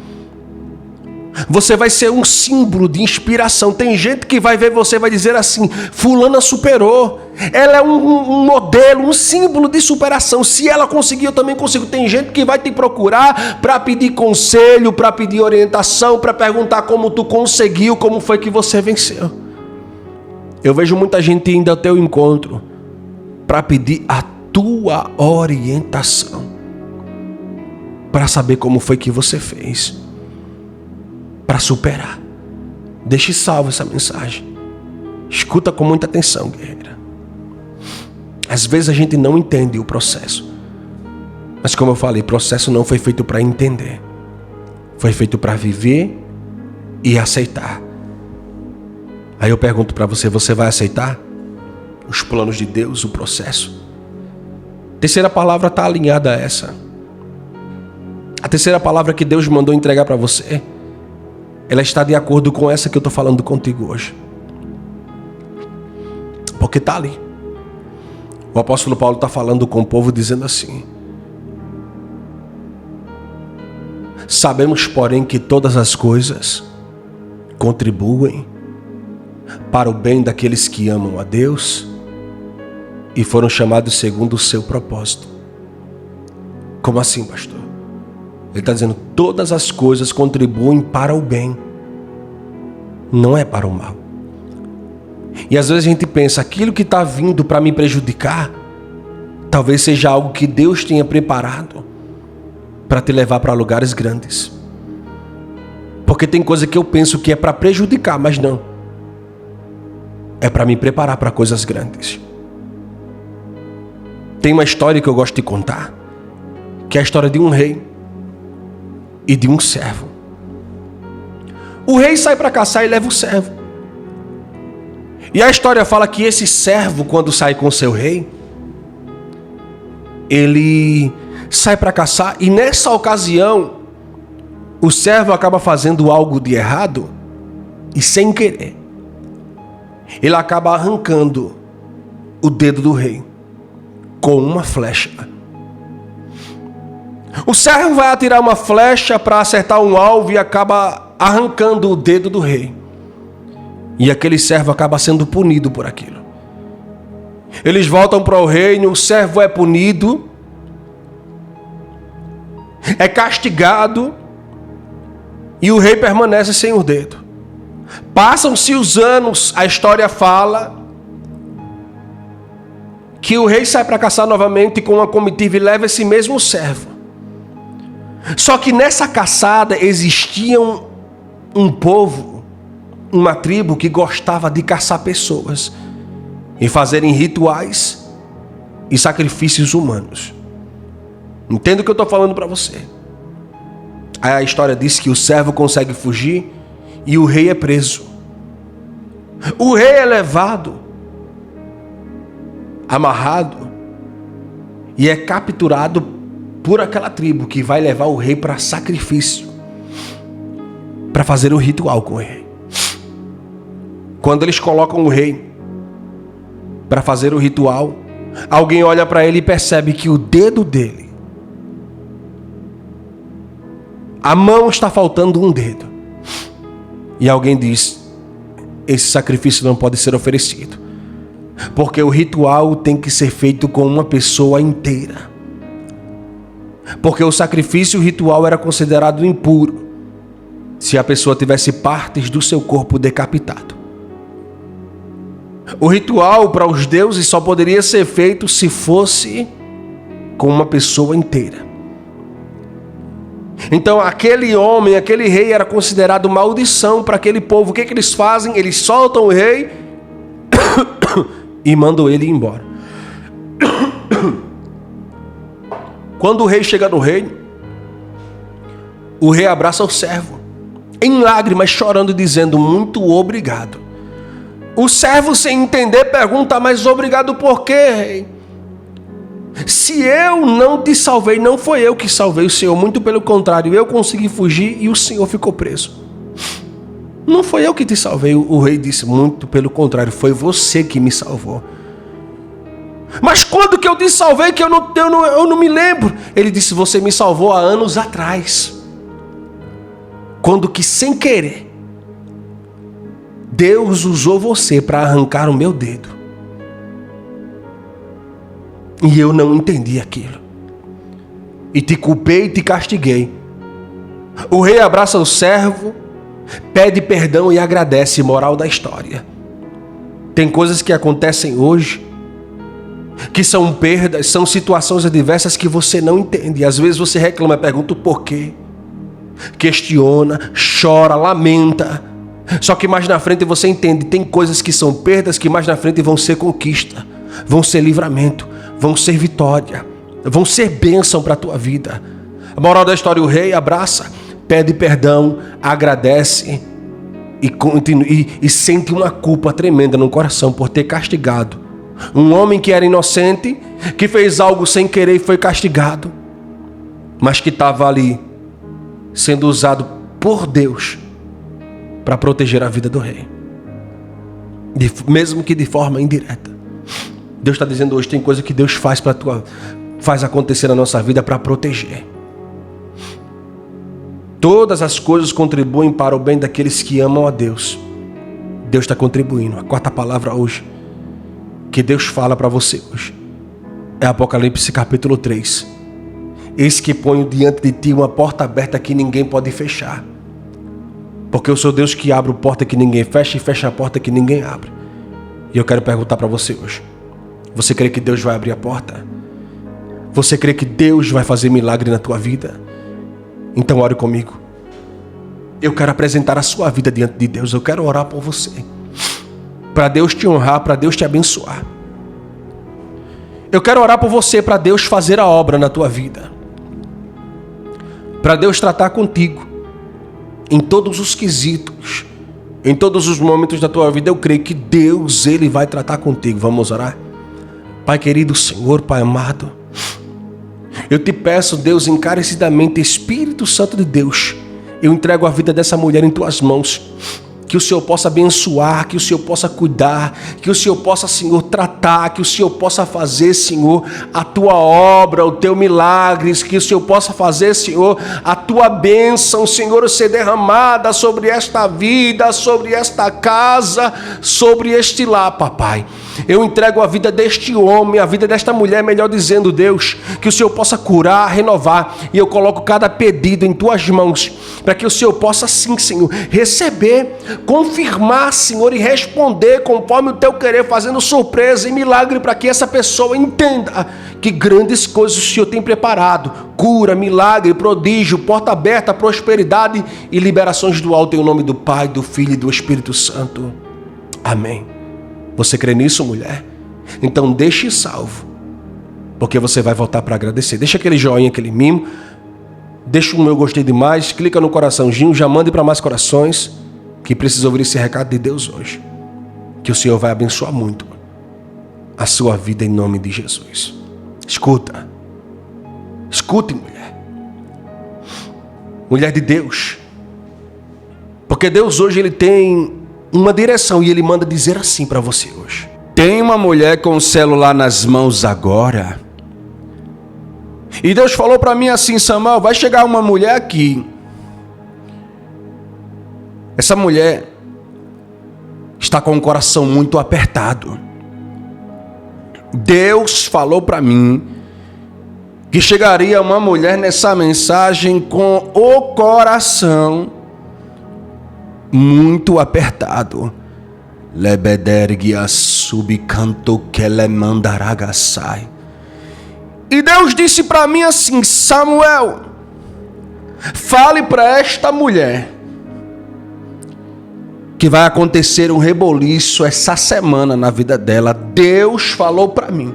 Você vai ser um símbolo de inspiração. Tem gente que vai ver você e vai dizer assim, fulana superou. Ela é um modelo, um símbolo de superação. Se ela conseguir, eu também consigo. Tem gente que vai te procurar para pedir conselho, para pedir orientação, para perguntar como tu conseguiu, como foi que você venceu. Eu vejo muita gente indo ao teu encontro para pedir a tua orientação, para saber como foi que você fez para superar. Deixe salvo essa mensagem. Escuta com muita atenção, guerreira. Às vezes a gente não entende o processo. Mas como eu falei, o processo não foi feito para entender. Foi feito para viver e aceitar. Aí eu pergunto para você, você vai aceitar os planos de Deus, o processo? A terceira palavra está alinhada a essa. A terceira palavra que Deus mandou entregar para você, ela está de acordo com essa que eu estou falando contigo hoje. Porque está ali. O apóstolo Paulo está falando com o povo dizendo assim: sabemos, porém, que todas as coisas contribuem para o bem daqueles que amam a Deus e foram chamados segundo o seu propósito. Como assim, pastor? Ele está dizendo, todas as coisas contribuem para o bem, não é para o mal. E às vezes a gente pensa, aquilo que está vindo para me prejudicar, talvez seja algo que Deus tenha preparado para te levar para lugares grandes. Porque tem coisa que eu penso que é para prejudicar, mas não. é para me preparar para coisas grandes. Tem uma história que eu gosto de contar, que é a história de um rei e de um servo. O rei sai para caçar e leva o servo. E a história fala que esse servo, quando sai com seu rei, ele sai para caçar e nessa ocasião o servo acaba fazendo algo de errado e sem querer ele acaba arrancando o dedo do rei com uma flecha. O servo vai atirar uma flecha para acertar um alvo e acaba arrancando o dedo do rei. E aquele servo acaba sendo punido por aquilo. Eles voltam para o reino, o servo é punido, é castigado, e o rei permanece sem o dedo. Passam-se os anos, a história fala que o rei sai para caçar novamente com uma comitiva e leva esse mesmo servo. Só que nessa caçada existia um povo, uma tribo que gostava de caçar pessoas e fazerem rituais e sacrifícios humanos. Entenda o que eu estou falando para você. Aí a história diz que o servo consegue fugir e o rei é preso. O rei é levado, amarrado e é capturado por aquela tribo que vai levar o rei para sacrifício, para fazer um ritual com o rei. Quando eles colocam o rei para fazer o ritual, alguém olha para ele e percebe que o dedo dele, a mão está faltando um dedo. E alguém diz: esse sacrifício não pode ser oferecido, porque o ritual tem que ser feito com uma pessoa inteira. Porque o sacrifício ritual era considerado impuro se a pessoa tivesse partes do seu corpo decapitado. O ritual para os deuses só poderia ser feito se fosse com uma pessoa inteira. Então aquele homem, aquele rei era considerado maldição para aquele povo. O que eles fazem? Eles soltam o rei e mandam ele embora. Quando o rei chega no reino, o rei abraça o servo, em lágrimas, chorando e dizendo: muito obrigado. O servo, sem entender, pergunta: mas obrigado por quê, rei? Se eu não te salvei, não foi eu que salvei o Senhor, muito pelo contrário, eu consegui fugir e o Senhor ficou preso. Não foi eu que te salvei. O rei disse: muito pelo contrário, foi você que me salvou. Mas quando que eu te salvei que eu não me lembro? Ele disse: você me salvou há anos atrás, quando que sem querer Deus usou você para arrancar o meu dedo. E eu não entendi aquilo. E te culpei e te castiguei. O rei abraça o servo, pede perdão e agradece. Moral da história: tem coisas que acontecem hoje que são perdas, são situações adversas que você não entende. Às vezes você reclama, pergunta o porquê, questiona, chora, lamenta. Só que mais na frente você entende, tem coisas que são perdas que mais na frente vão ser conquista, vão ser livramento, vão ser vitória, vão ser bênção para a tua vida. A moral da história: o rei abraça, pede perdão, agradece e sente uma culpa tremenda no coração por ter castigado um homem que era inocente, que fez algo sem querer e foi castigado, mas que estava ali sendo usado por Deus para proteger a vida do rei, mesmo que de forma indireta. Deus está dizendo hoje: tem coisa que Deus faz acontecer na nossa vida para proteger. Todas as coisas contribuem para o bem daqueles que amam a Deus. Deus está contribuindo. A quarta palavra hoje que Deus fala para você hoje é Apocalipse capítulo 3. Eis que ponho diante de ti uma porta aberta que ninguém pode fechar, porque eu sou Deus que abre a porta que ninguém fecha e fecha a porta que ninguém abre. E eu quero perguntar para você hoje: você crê que Deus vai abrir a porta? Você crê que Deus vai fazer milagre na tua vida? Então ore comigo. Eu quero apresentar a sua vida diante de Deus. Eu quero orar por você, para Deus te honrar, para Deus te abençoar. Eu quero orar por você para Deus fazer a obra na tua vida. Para Deus tratar contigo em todos os quesitos, em todos os momentos da tua vida. Eu creio que Deus, Ele vai tratar contigo. Vamos orar? Pai querido, Senhor, Pai amado, eu te peço, Deus, encarecidamente, Espírito Santo de Deus, eu entrego a vida dessa mulher em tuas mãos. Que o Senhor possa abençoar, que o Senhor possa cuidar, que o Senhor possa, Senhor, tratar, que o Senhor possa fazer, Senhor, a tua obra, o teu milagre, que o Senhor possa fazer, Senhor, a tua bênção, Senhor, ser derramada sobre esta vida, sobre esta casa, sobre este lar, papai. Eu entrego a vida deste homem, a vida desta mulher, melhor dizendo, Deus, que o Senhor possa curar, renovar, e eu coloco cada pedido em tuas mãos, para que o Senhor possa, sim, Senhor, receber, confirmar, Senhor, e responder conforme o teu querer, fazendo surpresa e milagre para que essa pessoa entenda que grandes coisas o Senhor tem preparado. Cura, milagre, prodígio, porta aberta, prosperidade e liberações do alto em nome do Pai, do Filho e do Espírito Santo. Amém. Você crê nisso, mulher? Então deixe salvo, porque você vai voltar para agradecer. Deixa aquele joinha, aquele mimo, deixa o meu gostei demais, clica no coraçãozinho, já mande para mais corações que precisa ouvir esse recado de Deus hoje. Que o Senhor vai abençoar muito a sua vida em nome de Jesus. Escuta. Escute, mulher. Mulher de Deus. Porque Deus hoje ele tem uma direção e ele manda dizer assim para você hoje. Tem uma mulher com o celular nas mãos agora. E Deus falou para mim assim, Samuel, vai chegar uma mulher aqui. Essa mulher está com o coração muito apertado. Deus falou para mim que chegaria uma mulher nessa mensagem com o coração muito apertado. Lebedergia subcanto que le mandaragasai. E Deus disse para mim assim, Samuel, fale para esta mulher que vai acontecer um reboliço essa semana na vida dela. Deus falou para mim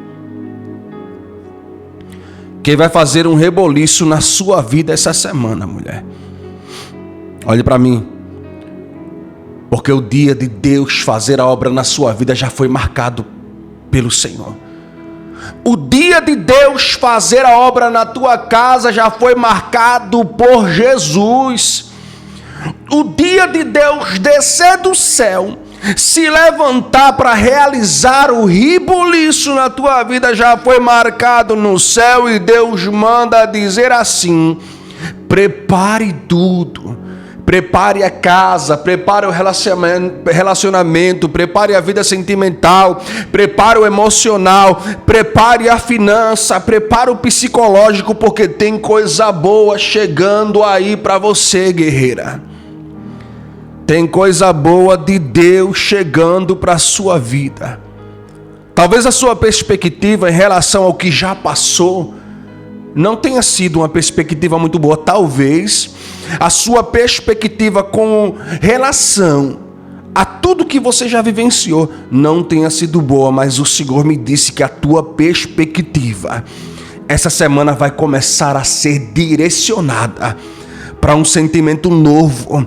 que vai fazer um reboliço na sua vida essa semana, mulher. Olhe para mim, porque o dia de Deus fazer a obra na sua vida já foi marcado pelo Senhor. O dia de Deus fazer a obra na tua casa já foi marcado por Jesus. O dia de Deus descer do céu, se levantar para realizar o reboliço na tua vida já foi marcado no céu. E Deus manda dizer assim: prepare tudo. Prepare a casa, prepare o relacionamento, prepare a vida sentimental, prepare o emocional, prepare a finança, prepare o psicológico, porque tem coisa boa chegando aí para você, guerreira. Tem coisa boa de Deus chegando para a sua vida. Talvez a sua perspectiva em relação ao que já passou não tenha sido uma perspectiva muito boa. Talvez a sua perspectiva com relação a tudo que você já vivenciou não tenha sido boa, mas o Senhor me disse que a tua perspectiva essa semana vai começar a ser direcionada para um sentimento novo,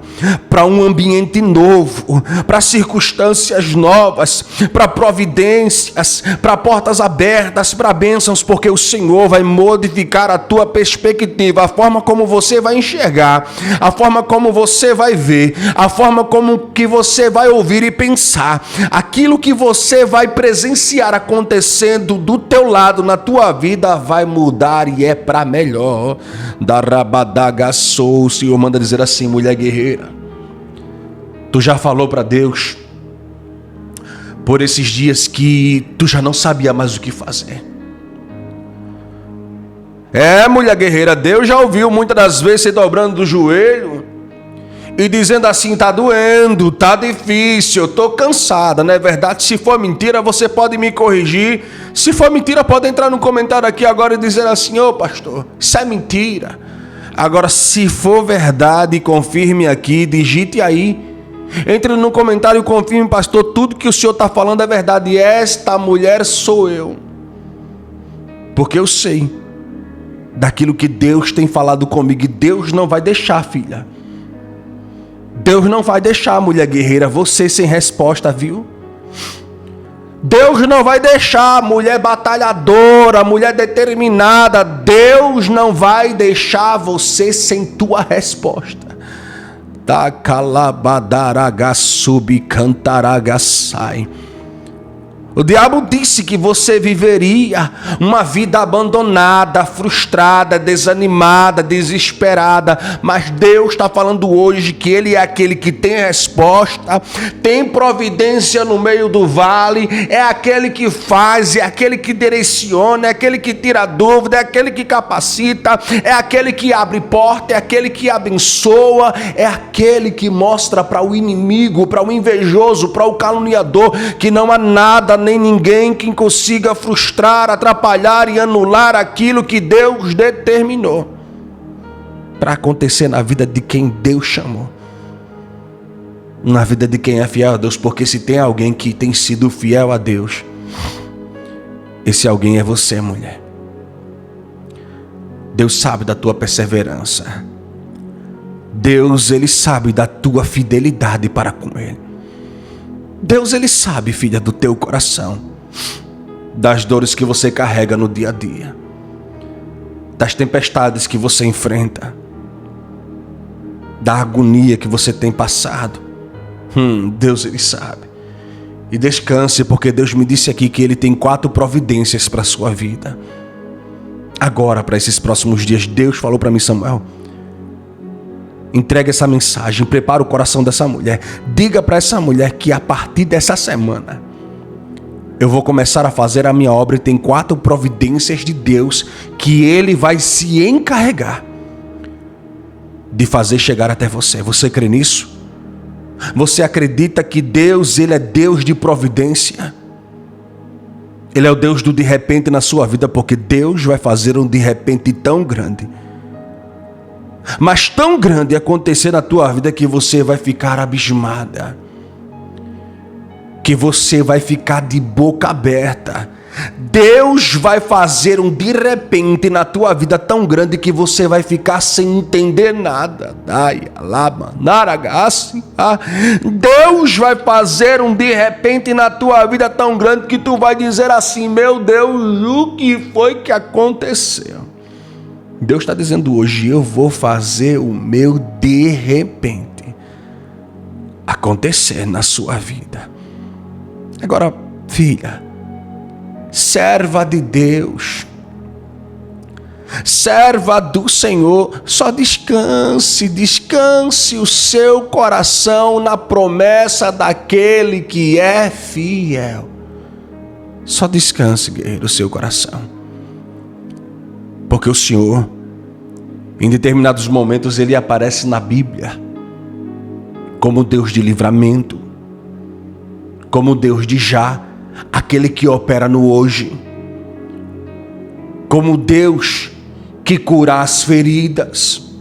para um ambiente novo, para circunstâncias novas, para providências, para portas abertas, para bênçãos, porque o Senhor vai modificar a tua perspectiva, a forma como você vai enxergar, a forma como você vai ver, a forma como que você vai ouvir e pensar, aquilo que você vai presenciar acontecendo do teu lado, na tua vida, vai mudar e é para melhor. Darabadagaçou. O Senhor manda dizer assim: mulher guerreira, tu já falou para Deus por esses dias que tu já não sabia mais o que fazer. Mulher guerreira, Deus já ouviu muitas das vezes você dobrando do joelho e dizendo assim: tá doendo, tá difícil, eu tô cansada. Não é verdade? Se for mentira, você pode me corrigir. Se for mentira, pode entrar no comentário aqui agora e dizer assim: ô pastor, isso é mentira. Agora, se for verdade, confirme aqui, digite aí Entre no comentário e confirme, pastor, tudo que o senhor está falando é verdade. Esta mulher sou eu. Porque eu sei daquilo que Deus tem falado comigo. E Deus não vai deixar, filha. Deus não vai deixar, mulher guerreira, você sem resposta, viu? Deus não vai deixar, mulher batalhadora, mulher determinada. Deus não vai deixar você sem tua resposta. Da calabadaragassubi cantaragassai. O diabo disse que você viveria uma vida abandonada, frustrada, desanimada, desesperada. Mas Deus está falando hoje que Ele é aquele que tem resposta, tem providência no meio do vale, é aquele que faz, é aquele que direciona, é aquele que tira dúvida, é aquele que capacita, é aquele que abre porta, é aquele que abençoa, é aquele que mostra para o inimigo, para o invejoso, para o caluniador, que não há nada nem ninguém que consiga frustrar, atrapalhar e anular aquilo que Deus determinou para acontecer na vida de quem Deus chamou, na vida de quem é fiel a Deus. Porque se tem alguém que tem sido fiel a Deus, esse alguém é você, mulher. Deus sabe da tua perseverança. Deus, Ele sabe da tua fidelidade para com Ele. Deus, Ele sabe, filha, do teu coração, das dores que você carrega no dia a dia, das tempestades que você enfrenta, da agonia que você tem passado. Deus, Ele sabe. E descanse, porque Deus me disse aqui que Ele tem 4 providências para a sua vida. Agora, para esses próximos dias, Deus falou para mim, Samuel, entregue essa mensagem, prepara o coração dessa mulher. Diga para essa mulher que a partir dessa semana eu vou começar a fazer a minha obra e tem 4 providências de Deus que Ele vai se encarregar de fazer chegar até você. Você crê nisso? Você acredita que Deus, Ele é Deus de providência? Ele é o Deus do de repente na sua vida, porque Deus vai fazer um de repente tão grande, mas tão grande acontecer na tua vida que você vai ficar abismada, que você vai ficar de boca aberta. Deus vai fazer um de repente na tua vida tão grande que você vai ficar sem entender nada. Deus vai fazer um de repente na tua vida tão grande que tu vai dizer assim: meu Deus, o que foi que aconteceu? Deus está dizendo hoje: eu vou fazer o meu de repente acontecer na sua vida. Agora, filha, serva de Deus, serva do Senhor, só descanse o seu coração na promessa daquele que é fiel. Só descanse, guerreiro, o seu coração. Porque o Senhor, em determinados momentos, Ele aparece na Bíblia como Deus de livramento, como Deus de já, aquele que opera no hoje, como Deus que cura as feridas,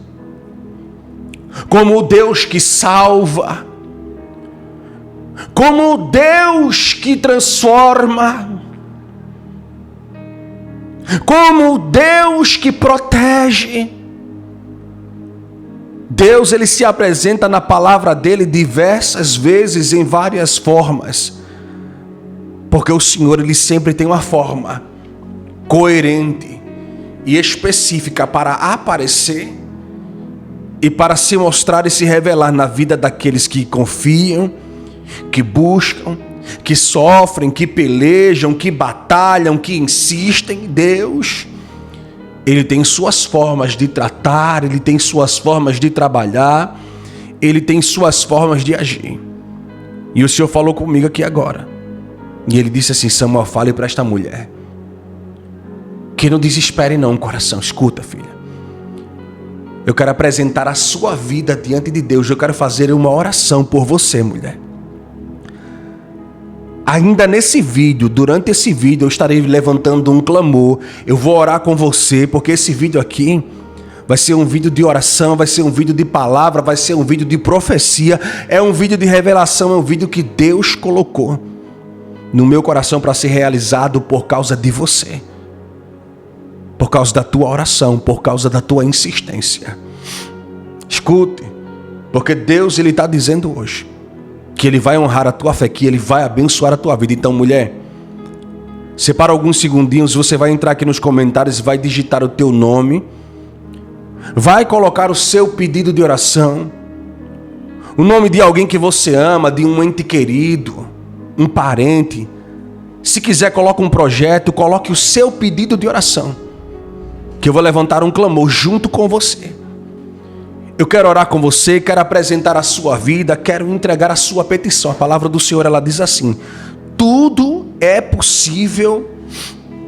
como Deus que salva, como Deus que transforma, como Deus que protege. Deus, Ele se apresenta na palavra dEle diversas vezes, em várias formas, porque o Senhor, Ele sempre tem uma forma coerente e específica para aparecer e para se mostrar e se revelar na vida daqueles que confiam, que buscam, que sofrem, que pelejam, que batalham, que insistem. Deus, Ele tem suas formas de tratar, Ele tem suas formas de trabalhar, Ele tem suas formas de agir. E o Senhor falou comigo aqui agora, e Ele disse assim: Samuel, fale para esta mulher que não desespere não, coração. Escuta, filha, eu quero apresentar a sua vida diante de Deus. Eu quero fazer uma oração por você, mulher. Ainda nesse vídeo, durante esse vídeo, eu estarei levantando um clamor. Eu vou orar com você, porque esse vídeo aqui Vai ser um vídeo de oração, vai ser um vídeo de palavra, vai ser um vídeo de profecia, é um vídeo de revelação, é um vídeo que Deus colocou no meu coração para ser realizado por causa de você. Por causa da tua oração, por causa da tua insistência. Escute, porque Deus ele está dizendo hoje que Ele vai honrar a tua fé, que Ele vai abençoar a tua vida. Então, mulher, separa alguns segundinhos, você vai entrar aqui nos comentários e vai digitar o teu nome, vai colocar o seu pedido de oração, o nome de alguém que você ama, de um ente querido, um parente. Se quiser, coloque um projeto, coloque o seu pedido de oração, que eu vou levantar um clamor junto com você. Eu quero orar com você, quero apresentar a sua vida, quero entregar a sua petição. A palavra do Senhor, ela diz assim: tudo é possível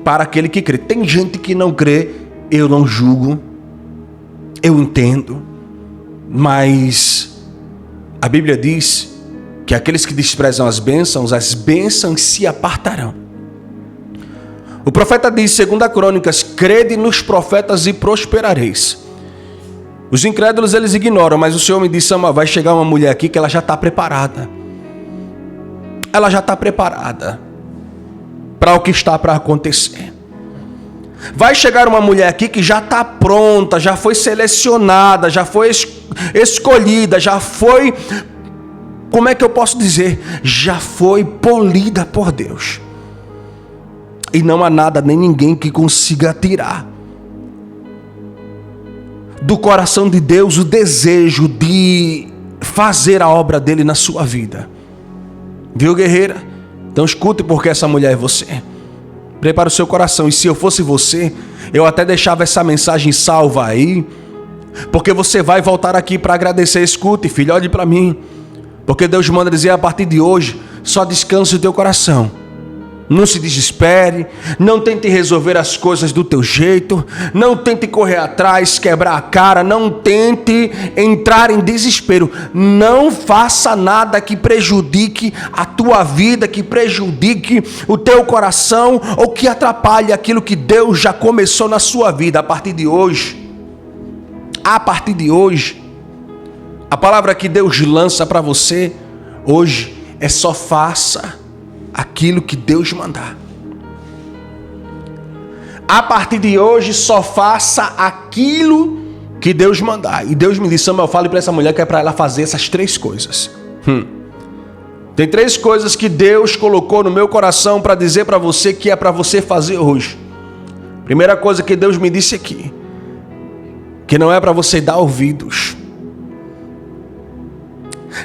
para aquele que crê. Tem gente que não crê, eu não julgo, eu entendo, mas a Bíblia diz que aqueles que desprezam as bênçãos se apartarão. O profeta diz, 2 Crônicas, crede nos profetas e prosperareis. Os incrédulos eles ignoram, mas o Senhor me disse: vai chegar uma mulher aqui que ela já está preparada. Ela já está preparada para o que está para acontecer. Vai chegar uma mulher aqui que já está pronta, já foi selecionada, já foi escolhida, já foi, como é que eu posso dizer? Já foi polida por Deus. E não há nada nem ninguém que consiga tirar do coração de Deus o desejo de fazer a obra dele na sua vida. Viu, guerreira? Então escute, porque essa mulher é você. Prepara o seu coração. E se eu fosse você, eu até deixava essa mensagem salva aí, porque você vai voltar aqui para agradecer. Escute, filho, olhe para mim, porque Deus manda dizer: a partir de hoje, só descanse o teu coração. Não se desespere, não tente resolver as coisas do teu jeito, não tente correr atrás, quebrar a cara, não tente entrar em desespero. Não faça nada que prejudique a tua vida, que prejudique o teu coração ou que atrapalhe aquilo que Deus já começou na sua vida. A partir de hoje, a palavra que Deus lança para você hoje é: só faça aquilo que Deus mandar. A partir de hoje, só faça aquilo que Deus mandar. E Deus me disse: Samuel, fale para essa mulher que é para ela fazer essas 3 coisas. Tem 3 coisas que Deus colocou no meu coração para dizer para você que é para você fazer hoje. Primeira coisa que Deus me disse aqui, que não é para você dar ouvidos.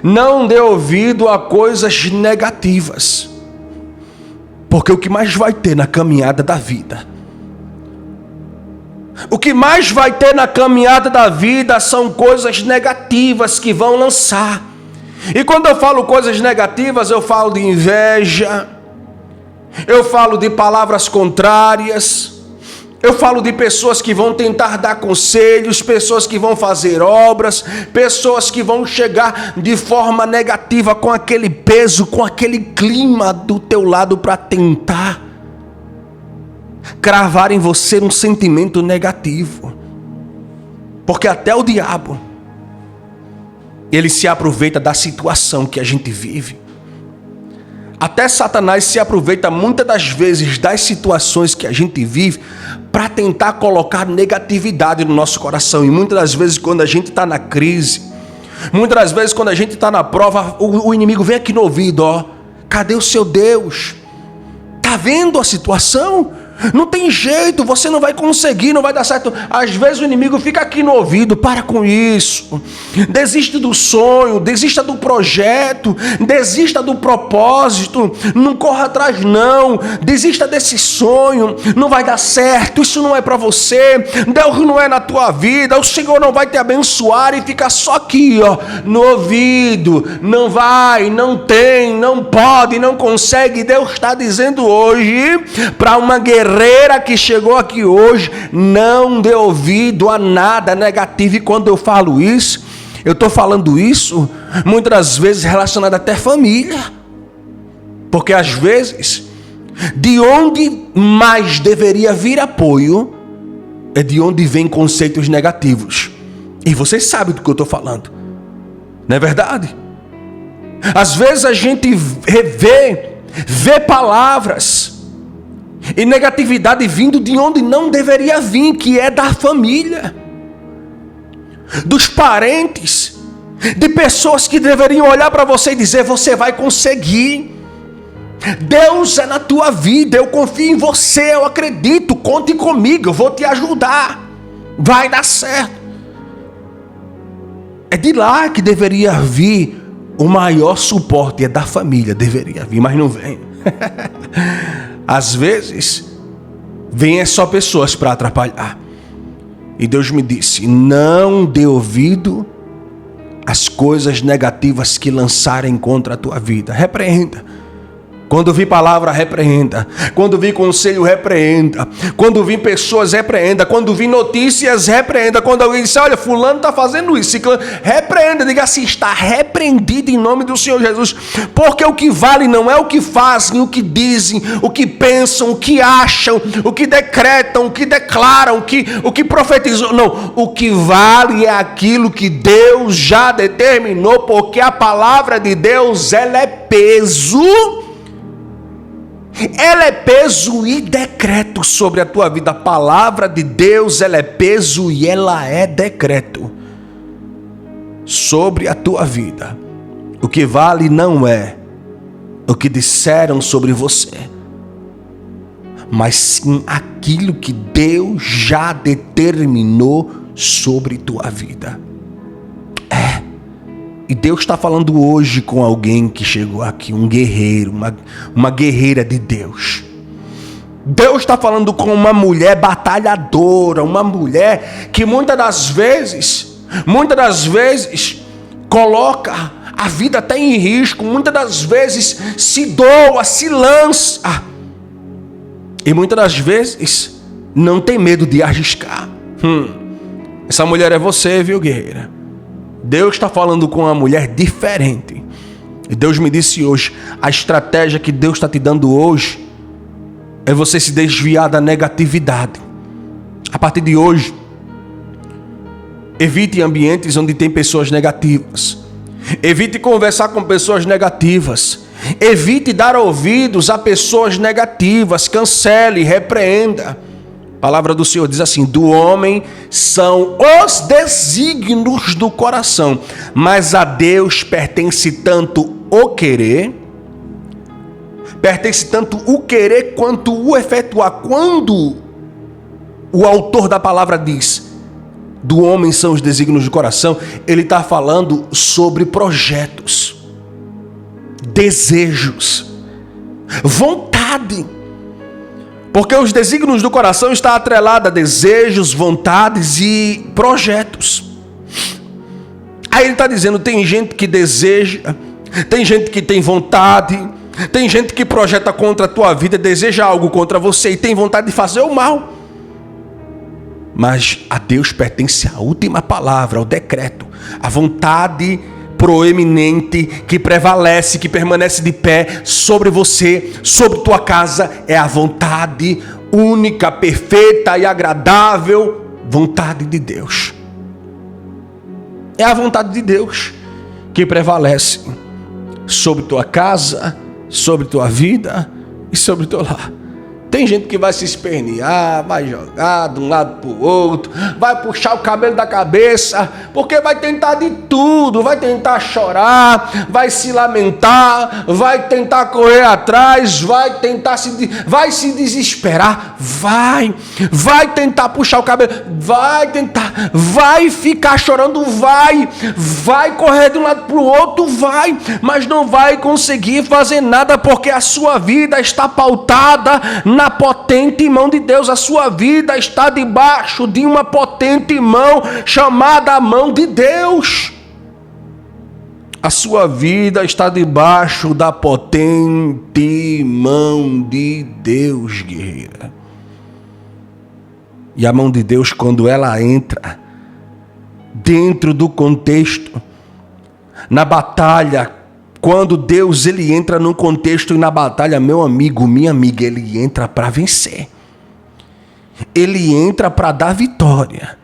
Não dê ouvido a coisas negativas. Porque o que mais vai ter na caminhada da vida, são coisas negativas que vão lançar. E quando eu falo coisas negativas, eu falo de inveja, eu falo de palavras contrárias, eu falo de pessoas que vão tentar dar conselhos, pessoas que vão fazer obras, pessoas que vão chegar de forma negativa com aquele peso, com aquele clima do teu lado para tentar cravar em você um sentimento negativo. Porque até o diabo, ele se aproveita da situação que a gente vive. Até Satanás se aproveita muitas das vezes das situações que a gente vive para tentar colocar negatividade no nosso coração. E muitas das vezes, quando a gente está na crise, muitas das vezes quando a gente está na prova, o inimigo vem aqui no ouvido: cadê o seu Deus? Tá vendo a situação? Não tem jeito, você não vai conseguir, não vai dar certo. Às vezes o inimigo fica aqui no ouvido: para com isso, desiste do sonho, desista do projeto, desista do propósito, não corra atrás não, desista desse sonho, não vai dar certo, isso não é para você, Deus não é na tua vida, o Senhor não vai te abençoar, e fica só aqui no ouvido: não vai, não tem, não pode, não consegue. Deus está dizendo hoje para uma guerreira que chegou aqui hoje: não dê ouvido a nada negativo. E quando eu falo isso, eu estou falando isso muitas das vezes relacionado até à família, porque às vezes de onde mais deveria vir apoio é de onde vem conceitos negativos. E vocês sabem do que eu estou falando. Não é verdade? Às vezes a gente vê palavras e negatividade vindo de onde não deveria vir, que é da família, dos parentes, de pessoas que deveriam olhar para você e dizer: você vai conseguir, Deus é na tua vida, eu confio em você, eu acredito, conte comigo, eu vou te ajudar, vai dar certo. É de lá que deveria vir o maior suporte, é da família, deveria vir, mas não vem. Às vezes vem só pessoas para atrapalhar. E Deus me disse: não dê ouvido às coisas negativas que lançarem contra a tua vida. Repreenda. Quando vi palavra, repreenda. Quando vi conselho, repreenda. Quando vi pessoas, repreenda. Quando vi notícias, repreenda. Quando alguém disse: olha, fulano está fazendo isso, ciclano, repreenda. Diga assim: está repreendido em nome do Senhor Jesus. Porque o que vale não é o que fazem, o que dizem, o que pensam, o que acham, o que decretam, o que declaram, o que profetizam. Não, o que vale é aquilo que Deus já determinou, porque a palavra de Deus, ela é peso. Ela é peso e decreto sobre a tua vida. A palavra de Deus, ela é peso e ela é decreto sobre a tua vida. O que vale não é o que disseram sobre você, mas sim aquilo que Deus já determinou sobre tua vida. E Deus está falando hoje com alguém que chegou aqui, um guerreiro, uma guerreira de Deus. Deus está falando com uma mulher batalhadora, uma mulher que muitas das vezes coloca a vida até em risco, muitas das vezes se doa, se lança. E muitas das vezes não tem medo de arriscar. Essa mulher é você, viu, guerreira? Deus está falando com uma mulher diferente. E Deus me disse hoje: a estratégia que Deus está te dando hoje é você se desviar da negatividade. A partir de hoje, evite ambientes onde tem pessoas negativas. Evite conversar com pessoas negativas. Evite dar ouvidos a pessoas negativas. Cancele, repreenda. A palavra do Senhor diz assim: do homem são os desígnios do coração, mas a Deus pertence tanto o querer quanto o efetuar. Quando o autor da palavra diz do homem são os desígnios do coração, ele está falando sobre projetos, desejos, vontade. Porque os desígnios do coração estão atrelados a desejos, vontades e projetos. Aí ele está dizendo: tem gente que deseja, tem gente que tem vontade, tem gente que projeta contra a tua vida, deseja algo contra você e tem vontade de fazer o mal. Mas a Deus pertence a última palavra, o decreto, a vontade proeminente que prevalece, que permanece de pé sobre você, sobre tua casa, é a vontade única, perfeita e agradável vontade de Deus. É a vontade de Deus que prevalece sobre tua casa, sobre tua vida e sobre teu lar. Tem gente que vai se espernear, vai jogar de um lado para o outro, vai puxar o cabelo da cabeça, porque vai tentar de tudo, vai tentar chorar, vai se lamentar, vai tentar correr atrás, vai se desesperar, vai tentar puxar o cabelo, vai ficar chorando, vai correr de um lado para o outro, mas não vai conseguir fazer nada, porque a sua vida está pautada na potente mão de Deus. A sua vida está debaixo de uma potente mão chamada a mão de Deus. A sua vida está debaixo da potente mão de Deus, guerreira. E a mão de Deus, quando ela entra dentro do contexto, na batalha, quando Deus ele entra num contexto e na batalha, meu amigo, minha amiga, ele entra para vencer. ele entra para dar vitória.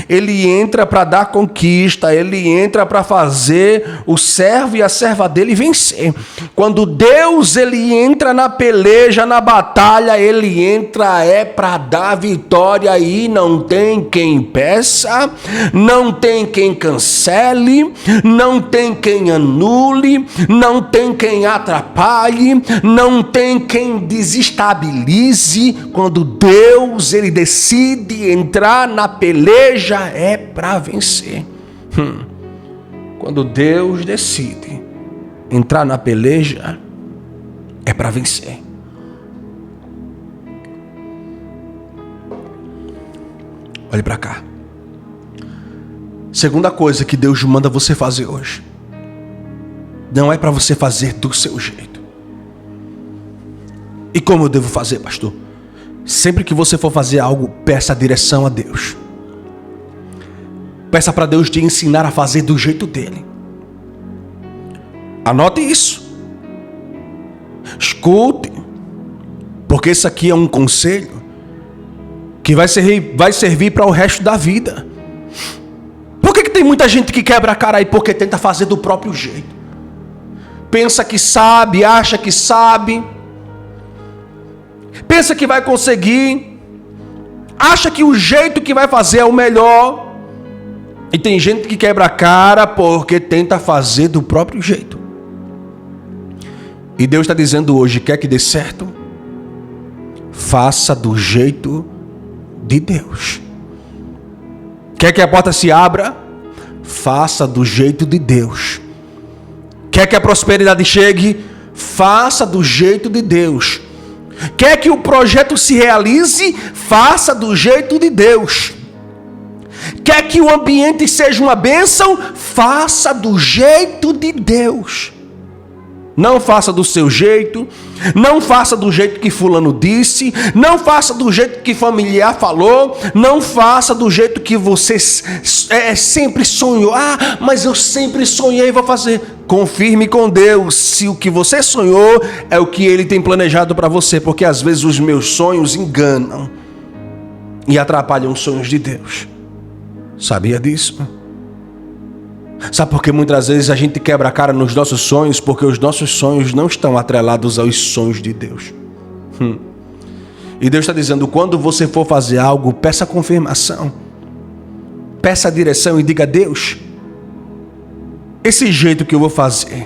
Ele entra para dar conquista, ele entra para fazer o servo e a serva dele vencer. Quando Deus ele entra na peleja, na batalha, ele entra para dar vitória e não tem quem peça, não tem quem cancele, não tem quem anule, não tem quem atrapalhe, não tem quem desestabilize. Quando Deus ele decide entrar na peleja, é para vencer. Quando Deus decide entrar na peleja, é para vencer. Olhe para cá. Segunda coisa que Deus manda você fazer hoje, não é para você fazer do seu jeito. E como eu devo fazer, pastor? Sempre que você for fazer algo, peça a direção a Deus. Peça para Deus te ensinar a fazer do jeito dele. Anote isso. Escute. Porque isso aqui é um conselho que vai servir para o resto da vida. Por que tem muita gente que quebra a cara aí? Porque tenta fazer do próprio jeito. Pensa que sabe, acha que sabe. Pensa que vai conseguir. Acha que o jeito que vai fazer é o melhor. E tem gente que quebra a cara porque tenta fazer do próprio jeito. E Deus está dizendo hoje, quer que dê certo? Faça do jeito de Deus. Quer que a porta se abra? Faça do jeito de Deus. Quer que a prosperidade chegue? Faça do jeito de Deus. Quer que o projeto se realize? Faça do jeito de Deus. Quer que o ambiente seja uma bênção? Faça do jeito de Deus. Não faça do seu jeito. Não faça do jeito que fulano disse. Não faça do jeito que familiar falou. Não faça do jeito que você sempre sonhou. Ah, mas eu sempre sonhei, vou fazer. Confirme com Deus se o que você sonhou é o que Ele tem planejado para você. Porque às vezes os meus sonhos enganam e atrapalham os sonhos de Deus. Sabia disso? Sabe por que muitas vezes a gente quebra a cara nos nossos sonhos? Porque os nossos sonhos não estão atrelados aos sonhos de Deus. E Deus está dizendo, quando você for fazer algo, peça confirmação. Peça a direção e diga, Deus, esse jeito que eu vou fazer,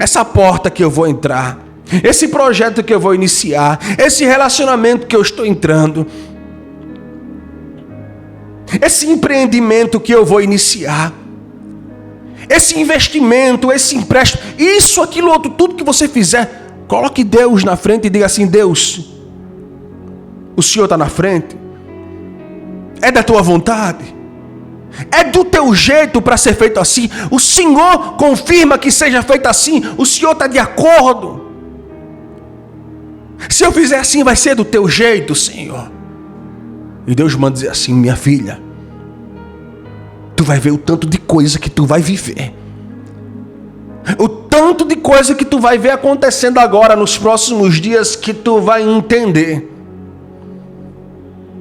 essa porta que eu vou entrar, esse projeto que eu vou iniciar, esse relacionamento que eu estou entrando, esse empreendimento que eu vou iniciar, esse investimento, esse empréstimo, isso, aquilo, outro, tudo que você fizer, coloque Deus na frente e diga assim, Deus, o Senhor está na frente, é da tua vontade, é do teu jeito para ser feito assim, o Senhor confirma que seja feito assim, o Senhor está de acordo, se eu fizer assim vai ser do teu jeito, Senhor. E Deus manda dizer assim, minha filha, tu vai ver o tanto de coisa que tu vai viver. O tanto de coisa que tu vai ver acontecendo agora, nos próximos dias, que tu vai entender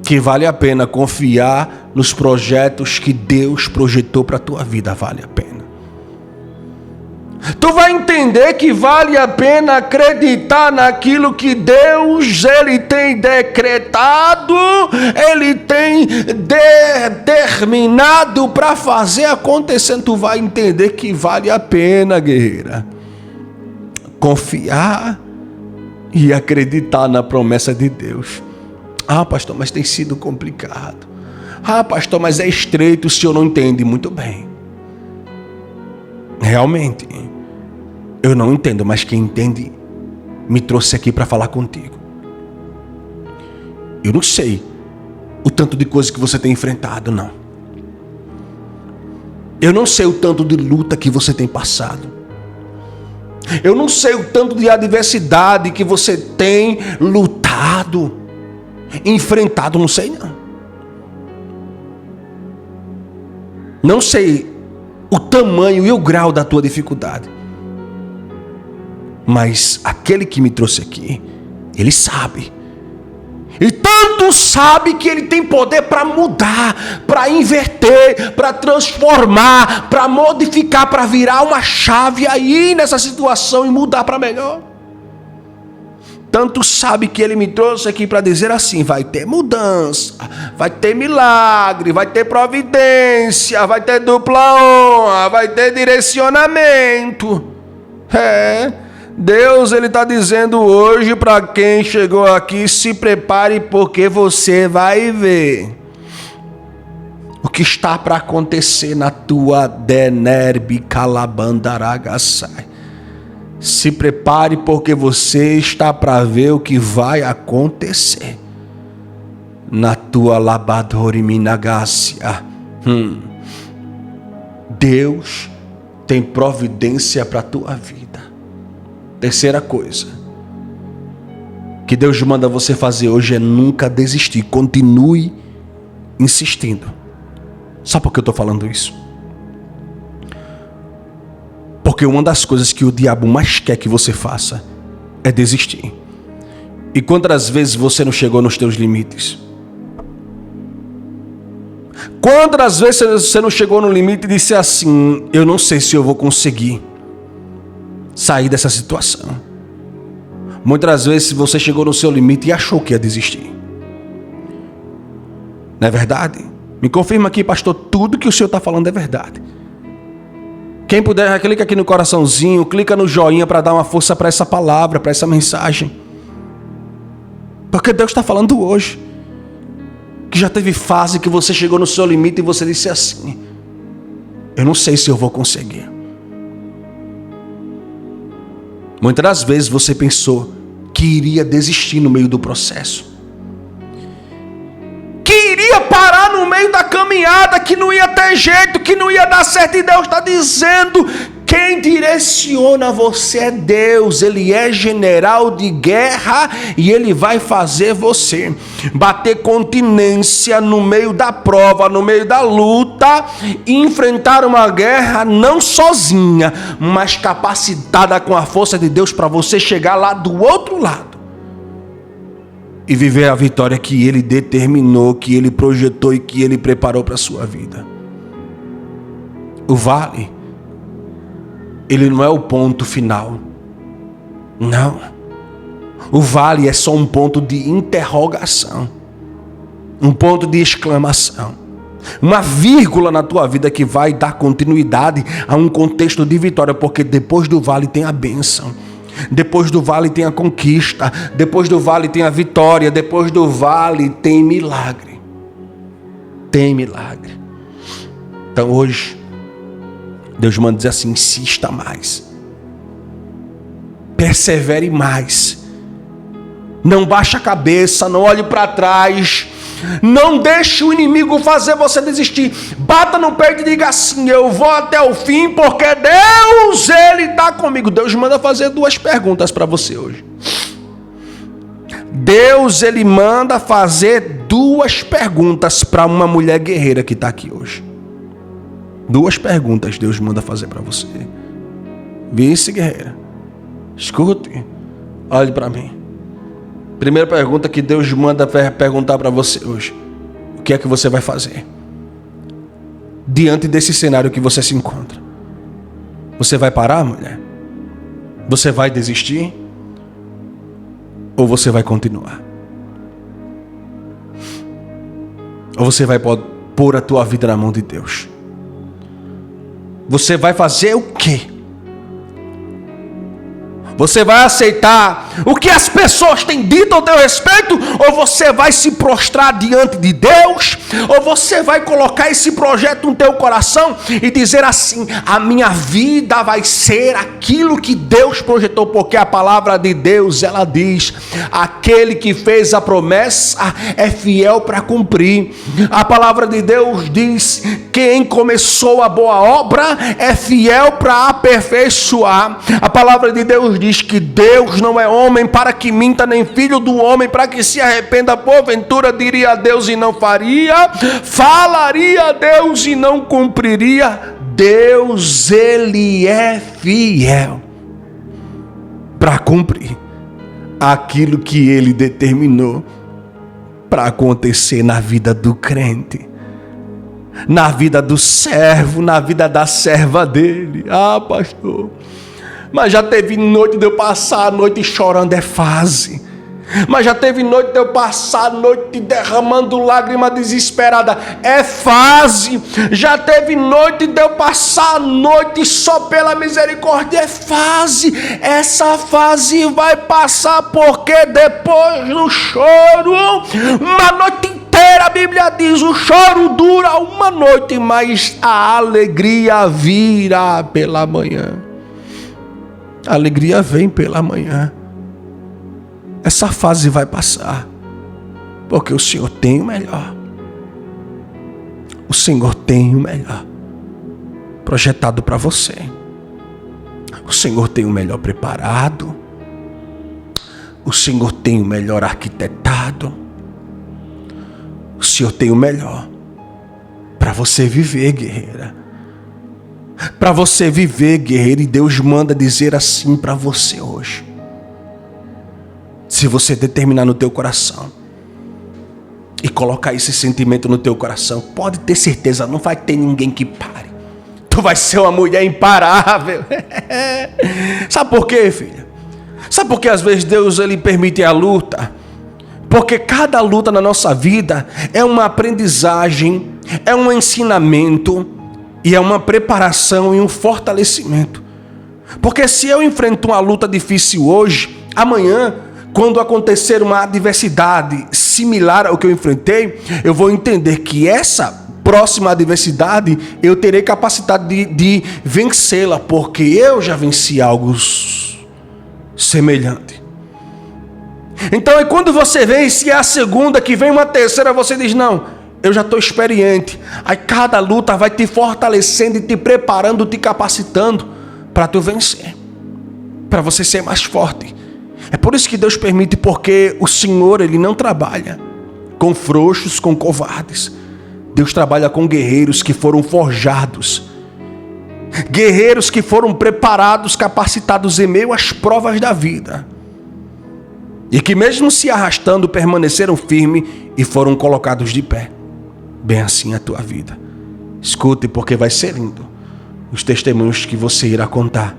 que vale a pena confiar nos projetos que Deus projetou para a tua vida, vale a pena. Tu vai entender que vale a pena acreditar naquilo que Deus ele tem decretado, ele tem determinado para fazer acontecer. Tu vai entender que vale a pena, guerreira, confiar e acreditar na promessa de Deus. Ah, pastor, mas tem sido complicado. Ah, pastor, mas é estreito, o senhor não entende. Muito bem. Realmente, eu não entendo, mas quem entende me trouxe aqui para falar contigo. Eu não sei o tanto de coisa que você tem enfrentado, não. Eu não sei o tanto de luta que você tem passado. Eu não sei o tanto de adversidade que você tem lutado, enfrentado, não sei não. Não sei o tamanho e o grau da tua dificuldade. Mas aquele que me trouxe aqui, ele sabe. E tanto sabe que ele tem poder para mudar, para inverter, para transformar, para modificar, para virar uma chave aí nessa situação e mudar para melhor. Tanto sabe que ele me trouxe aqui para dizer assim: vai ter mudança, vai ter milagre, vai ter providência, vai ter dupla honra, vai ter direcionamento. Deus, ele está dizendo hoje para quem chegou aqui: se prepare, porque você vai ver o que está para acontecer na tua Denerbi Calabandaragasai. Se prepare, porque você está para ver o que vai acontecer na tua Labadoriminagácia. Deus tem providência para a tua vida. Terceira coisa que Deus manda você fazer hoje é nunca desistir. Continue insistindo. Sabe por que eu estou falando isso? Porque uma das coisas que o diabo mais quer que você faça é desistir. E quantas vezes você não chegou nos teus limites? Quantas vezes você não chegou no limite e disse assim: eu não sei se eu vou conseguir sair dessa situação. Muitas vezes você chegou no seu limite e achou que ia desistir. Não é verdade? Me confirma aqui, pastor, tudo que o senhor está falando é verdade. Quem puder, clica aqui no coraçãozinho, clica no joinha para dar uma força para essa palavra, para essa mensagem. Porque Deus está falando hoje que já teve fase que você chegou no seu limite e você disse assim: eu não sei se eu vou conseguir. Muitas das vezes você pensou que iria desistir no meio do processo, que iria parar no meio da caminhada, que não ia ter jeito, que não ia dar certo. E Deus está dizendo: quem direciona você é Deus. Ele é general de guerra e ele vai fazer você bater continência no meio da prova, no meio da luta, e enfrentar uma guerra não sozinha, mas capacitada com a força de Deus para você chegar lá do outro lado e viver a vitória que ele determinou, que ele projetou e que ele preparou para a sua vida. O vale, ele não é o ponto final. Não. O vale é só um ponto de interrogação, um ponto de exclamação, uma vírgula na tua vida que vai dar continuidade a um contexto de vitória, porque depois do vale tem a bênção. Depois do vale tem a conquista, depois do vale tem a vitória, depois do vale tem milagre. Tem milagre. Então hoje, Deus manda dizer assim: insista mais, persevere mais, não baixe a cabeça, não olhe para trás, não deixe o inimigo fazer você desistir. Bata no peito e diga assim: eu vou até o fim, porque Deus, ele está comigo. Deus manda fazer duas perguntas para você hoje. Deus, ele manda fazer duas perguntas para uma mulher guerreira que está aqui hoje. Duas perguntas Deus manda fazer para você. Vice guerreira, escute, olhe para mim. Primeira pergunta que Deus manda perguntar para você hoje: o que é que você vai fazer diante desse cenário que você se encontra? Você vai parar, mulher? Você vai desistir? Ou você vai continuar? Ou você vai pôr a tua vida na mão de Deus? Você vai fazer o quê? Você vai aceitar o que as pessoas têm dito ao teu respeito? Ou você vai se prostrar diante de Deus? Ou você vai colocar esse projeto no teu coração e dizer assim: a minha vida vai ser aquilo que Deus projetou? Porque a palavra de Deus, ela diz: aquele que fez a promessa é fiel para cumprir. A palavra de Deus diz: quem começou a boa obra é fiel para aperfeiçoar. A palavra de Deus diz que Deus não é homem para que minta, nem filho do homem para que se arrependa. Porventura diria a Deus e não faria, falaria a Deus e não cumpriria. Deus, ele é fiel para cumprir aquilo que ele determinou para acontecer na vida do crente, na vida do servo, na vida da serva dele. Ah, pastor, mas já teve noite de eu passar a noite chorando, é fase. Mas já teve noite de eu passar a noite derramando lágrima desesperada, é fase. Já teve noite de eu passar a noite só pela misericórdia, é fase. Essa fase vai passar, porque depois do choro, uma noite inteira, a Bíblia diz, o choro dura uma noite, mas a alegria virá pela manhã. A alegria vem pela manhã. Essa fase vai passar, porque o Senhor tem o melhor. O Senhor tem o melhor projetado para você. O Senhor tem o melhor preparado. O Senhor tem o melhor arquitetado. O Senhor tem o melhor para você viver, guerreira. Para você viver, guerreiro, e Deus manda dizer assim para você hoje. Se você determinar no teu coração e colocar esse sentimento no teu coração, pode ter certeza, não vai ter ninguém que pare. Tu vai ser uma mulher imparável. Sabe por quê, filha? Sabe por que às vezes Deus ele permite a luta? Porque cada luta na nossa vida é uma aprendizagem, é um ensinamento e é uma preparação e um fortalecimento. Porque se eu enfrento uma luta difícil hoje, amanhã, quando acontecer uma adversidade similar ao que eu enfrentei, eu vou entender que essa próxima adversidade eu terei capacidade de vencê-la, porque eu já venci algo semelhante. Então, quando você vence a segunda, que vem uma terceira, você diz, não, eu já estou experiente. Aí cada luta vai te fortalecendo e te preparando, te capacitando para tu vencer, para você ser mais forte. É por isso que Deus permite, porque o Senhor ele não trabalha com frouxos, com covardes. Deus trabalha com guerreiros que foram forjados, guerreiros que foram preparados, capacitados em meio às provas da vida, e que mesmo se arrastando permaneceram firmes e foram colocados de pé. Bem assim a tua vida. Escute, porque vai ser lindo os testemunhos que você irá contar.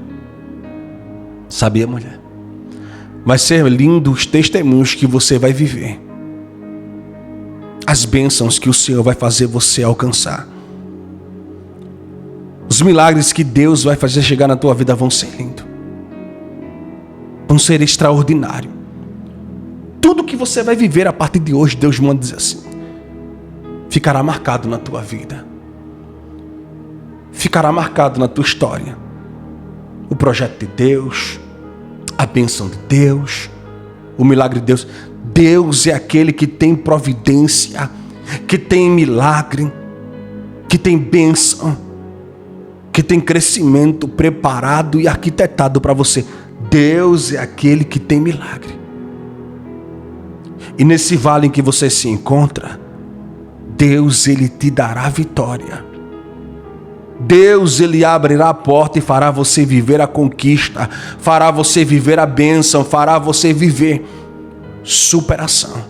Sabia, mulher? Vai ser lindo os testemunhos que você vai viver. As bênçãos que o Senhor vai fazer você alcançar. Os milagres que Deus vai fazer chegar na tua vida vão ser lindos. Vão ser extraordinários. Tudo que você vai viver a partir de hoje, Deus manda dizer assim, ficará marcado na tua vida. Ficará marcado na tua história. O projeto de Deus, a bênção de Deus, o milagre de Deus. Deus é aquele que tem providência, que tem milagre, que tem bênção, que tem crescimento preparado e arquitetado para você. Deus é aquele que tem milagre. E nesse vale em que você se encontra, Deus ele te dará vitória. Deus ele abrirá a porta e fará você viver a conquista, fará você viver a bênção, fará você viver superação,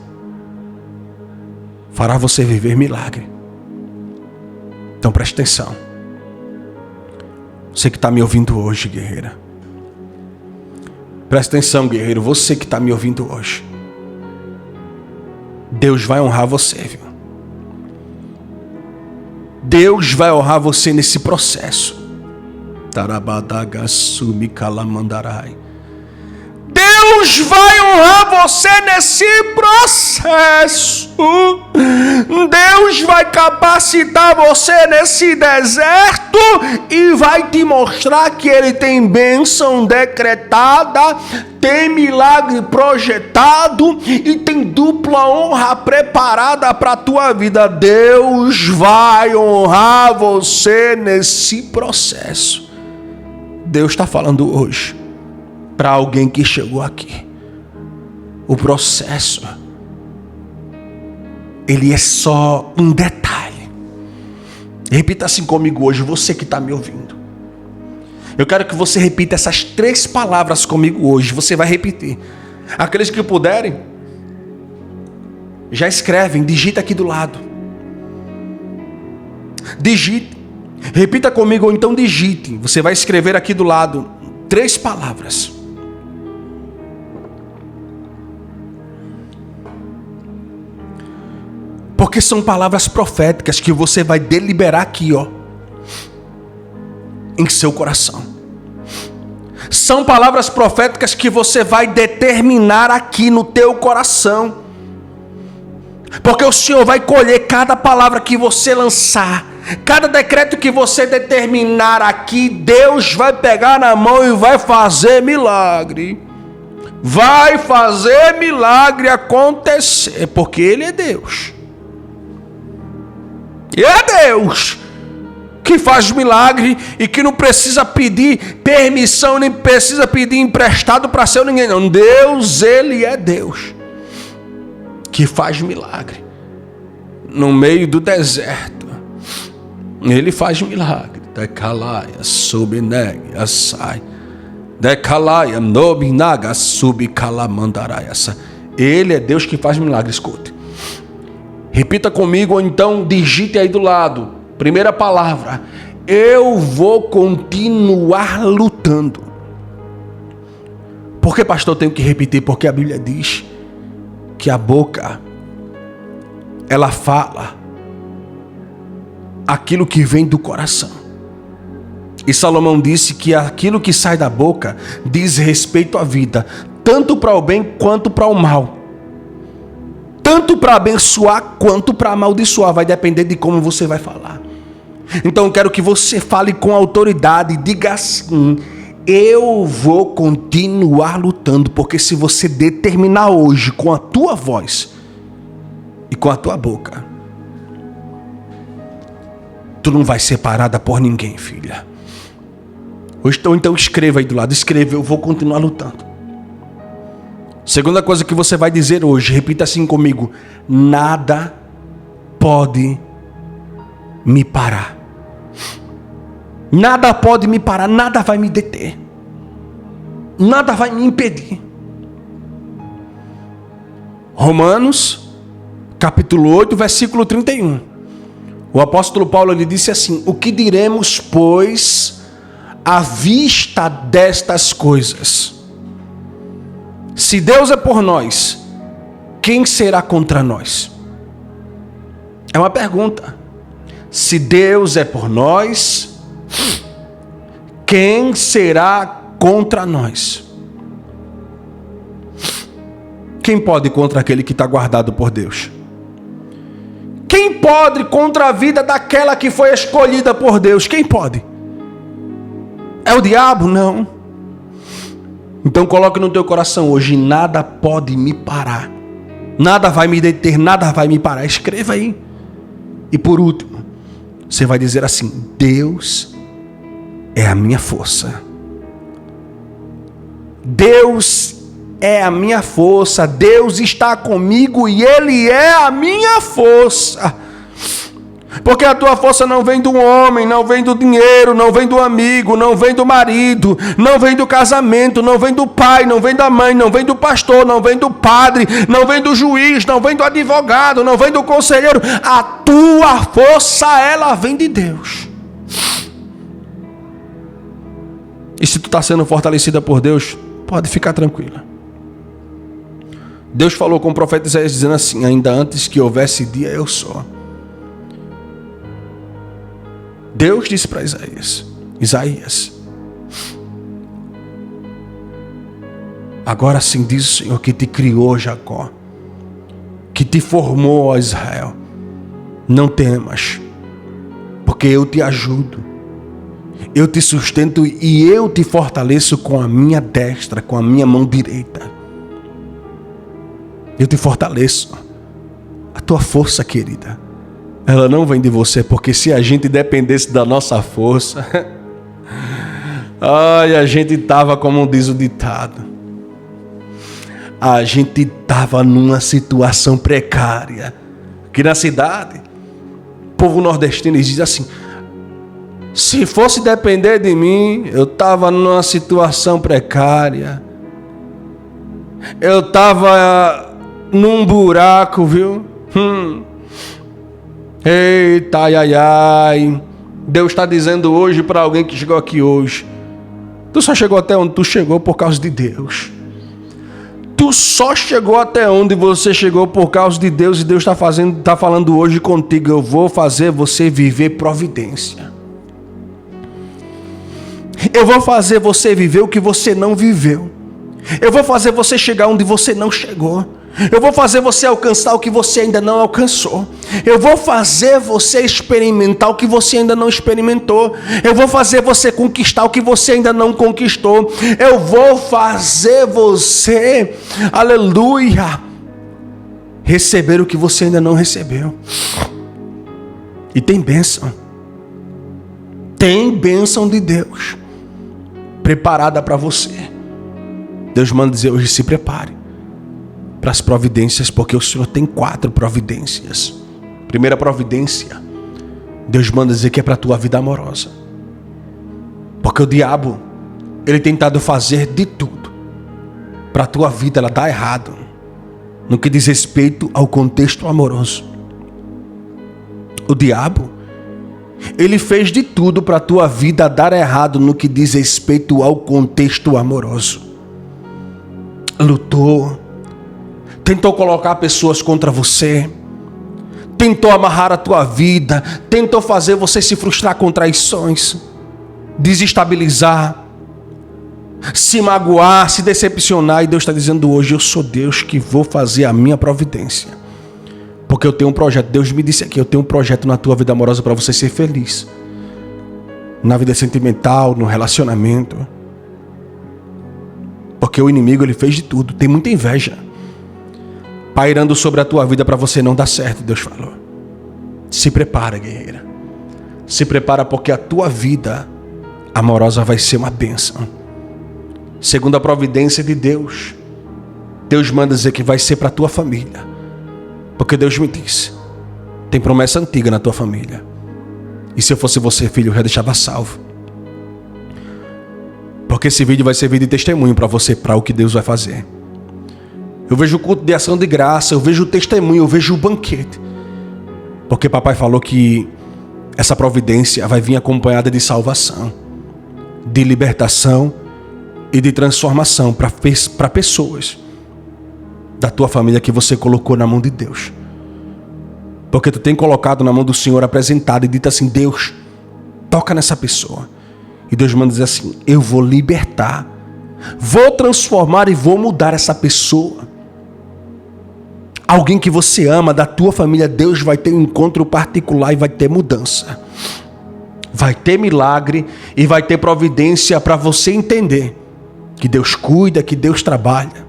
fará você viver milagre. Então preste atenção. Você que está me ouvindo hoje, guerreira. Preste atenção, guerreiro, você que está me ouvindo hoje. Deus vai honrar você, viu? Deus vai honrar você nesse processo. Deus vai honrar você nesse processo. Deus vai capacitar você nesse deserto e vai te mostrar que Ele tem bênção decretada, tem milagre projetado e tem dupla honra preparada para a tua vida. Deus vai honrar você nesse processo. Deus está falando hoje para alguém que chegou aqui. O processo, ele é só um detalhe. Repita assim comigo hoje, você que está me ouvindo. Eu quero que você repita essas 3 palavras comigo hoje. Você vai repetir. Aqueles que puderem, já escrevem, digita aqui do lado. Digite. Repita comigo, ou então digite. Você vai escrever aqui do lado 3 palavras. Porque são palavras proféticas que você vai deliberar aqui, ó, em seu coração. São palavras proféticas que você vai determinar aqui no teu coração. Porque o Senhor vai colher cada palavra que você lançar, cada decreto que você determinar aqui. Deus vai pegar na mão e vai fazer milagre. Vai fazer milagre acontecer, porque Ele é Deus. E é Deus que faz milagre e que não precisa pedir permissão, nem precisa pedir emprestado para ser ninguém, não. Deus, Ele é Deus que faz milagre no meio do deserto. Ele faz milagre. Decalaia, subneg, assai. Decalaia, nobinaga, subcalamandaraya. Ele é Deus que faz milagre. Escute. Repita comigo, ou então digite aí do lado. Primeira palavra: eu vou continuar lutando. Por que, pastor, eu tenho que repetir? Porque a Bíblia diz que a boca, ela fala aquilo que vem do coração. E Salomão disse que aquilo que sai da boca diz respeito à vida, tanto para o bem quanto para o mal. Tanto para abençoar quanto para amaldiçoar. Vai depender de como você vai falar. Então eu quero que você fale com autoridade. Diga assim: eu vou continuar lutando. Porque se você determinar hoje com a tua voz e com a tua boca, tu não vai ser parada por ninguém, filha. Então escreva aí do lado. Escreva: eu vou continuar lutando. Segunda coisa que você vai dizer hoje, repita assim comigo: nada pode me parar. Nada pode me parar, nada vai me deter. Nada vai me impedir. Romanos, capítulo 8, versículo 31. O apóstolo Paulo, ele disse assim: o que diremos, pois, à vista destas coisas? Se Deus é por nós, quem será contra nós? É uma pergunta. Se Deus é por nós, quem será contra nós? Quem pode contra aquele que está guardado por Deus? Quem pode contra a vida daquela que foi escolhida por Deus? Quem pode? É o diabo? Não. Então coloque no teu coração hoje: nada pode me parar. Nada vai me deter, nada vai me parar. Escreva aí. E por último, você vai dizer assim: Deus é a minha força. Deus é a minha força. Deus está comigo e Ele é a minha força. Porque a tua força não vem do homem, não vem do dinheiro, não vem do amigo, não vem do marido, não vem do casamento, não vem do pai, não vem da mãe, não vem do pastor, não vem do padre, não vem do juiz, não vem do advogado, não vem do conselheiro. A tua força, ela vem de Deus. E se tu está sendo fortalecida por Deus, pode ficar tranquila. Deus falou com o profeta Isaías dizendo assim: ainda antes que houvesse dia, eu sou. Deus disse para Isaías: agora sim diz o Senhor que te criou, Jacó, que te formou, ó Israel. Não temas, porque eu te ajudo, eu te sustento e eu te fortaleço com a minha destra, com a minha mão direita. Eu te fortaleço. A tua força, querida, ela não vem de você, porque se a gente dependesse da nossa força, a gente estava, como diz o ditado, a gente estava numa situação precária. Aqui na cidade, o povo nordestino diz assim: se fosse depender de mim, eu estava numa situação precária. Eu estava num buraco, viu? Eita, ai, ai, ai. Deus está dizendo hoje para alguém que chegou aqui hoje: tu só chegou até onde tu chegou por causa de Deus. Tu só chegou até onde você chegou por causa de Deus, e Deus está falando hoje contigo: eu vou fazer você viver providência. Eu vou fazer você viver o que você não viveu. Eu vou fazer você chegar onde você não chegou. Eu vou fazer você alcançar o que você ainda não alcançou. Eu vou fazer você experimentar o que você ainda não experimentou. Eu vou fazer você conquistar o que você ainda não conquistou. Eu vou fazer você, aleluia, receber o que você ainda não recebeu. E tem bênção. Tem bênção de Deus preparada para você. Deus manda dizer hoje: se prepare para as providências, porque o Senhor tem 4 providências. Primeira providência, Deus manda dizer que é para a tua vida amorosa. Porque o diabo, ele tem tentado fazer de tudo para a tua vida ela dar errado no que diz respeito ao contexto amoroso. O diabo, ele fez de tudo para a tua vida dar errado no que diz respeito ao contexto amoroso. Lutou, tentou colocar pessoas contra você, tentou amarrar a tua vida, tentou fazer você se frustrar com traições, desestabilizar, se magoar, se decepcionar. E Deus está dizendo hoje: eu sou Deus que vou fazer a minha providência, porque eu tenho um projeto. Deus me disse aqui: eu tenho um projeto na tua vida amorosa para você ser feliz, na vida sentimental, no relacionamento. Porque o inimigo, ele fez de tudo, tem muita inveja pairando sobre a tua vida para você não dar certo. Deus falou: se prepara, guerreira. Se prepara, porque a tua vida amorosa vai ser uma bênção. Segundo a providência de Deus, Deus manda dizer que vai ser para a tua família. Porque Deus me disse: tem promessa antiga na tua família. E se eu fosse você, filho, eu já deixava salvo. Porque esse vídeo vai servir de testemunho para você, para o que Deus vai fazer. Eu vejo o culto de ação de graça, eu vejo o testemunho, eu vejo o banquete. Porque papai falou que essa providência vai vir acompanhada de salvação, de libertação e de transformação para pessoas da tua família que você colocou na mão de Deus. Porque tu tem colocado na mão do Senhor, apresentado e dito assim: Deus, toca nessa pessoa. E Deus manda dizer assim: eu vou libertar, vou transformar e vou mudar essa pessoa. Alguém que você ama, da tua família, Deus vai ter um encontro particular e vai ter mudança. Vai ter milagre e vai ter providência para você entender que Deus cuida, que Deus trabalha.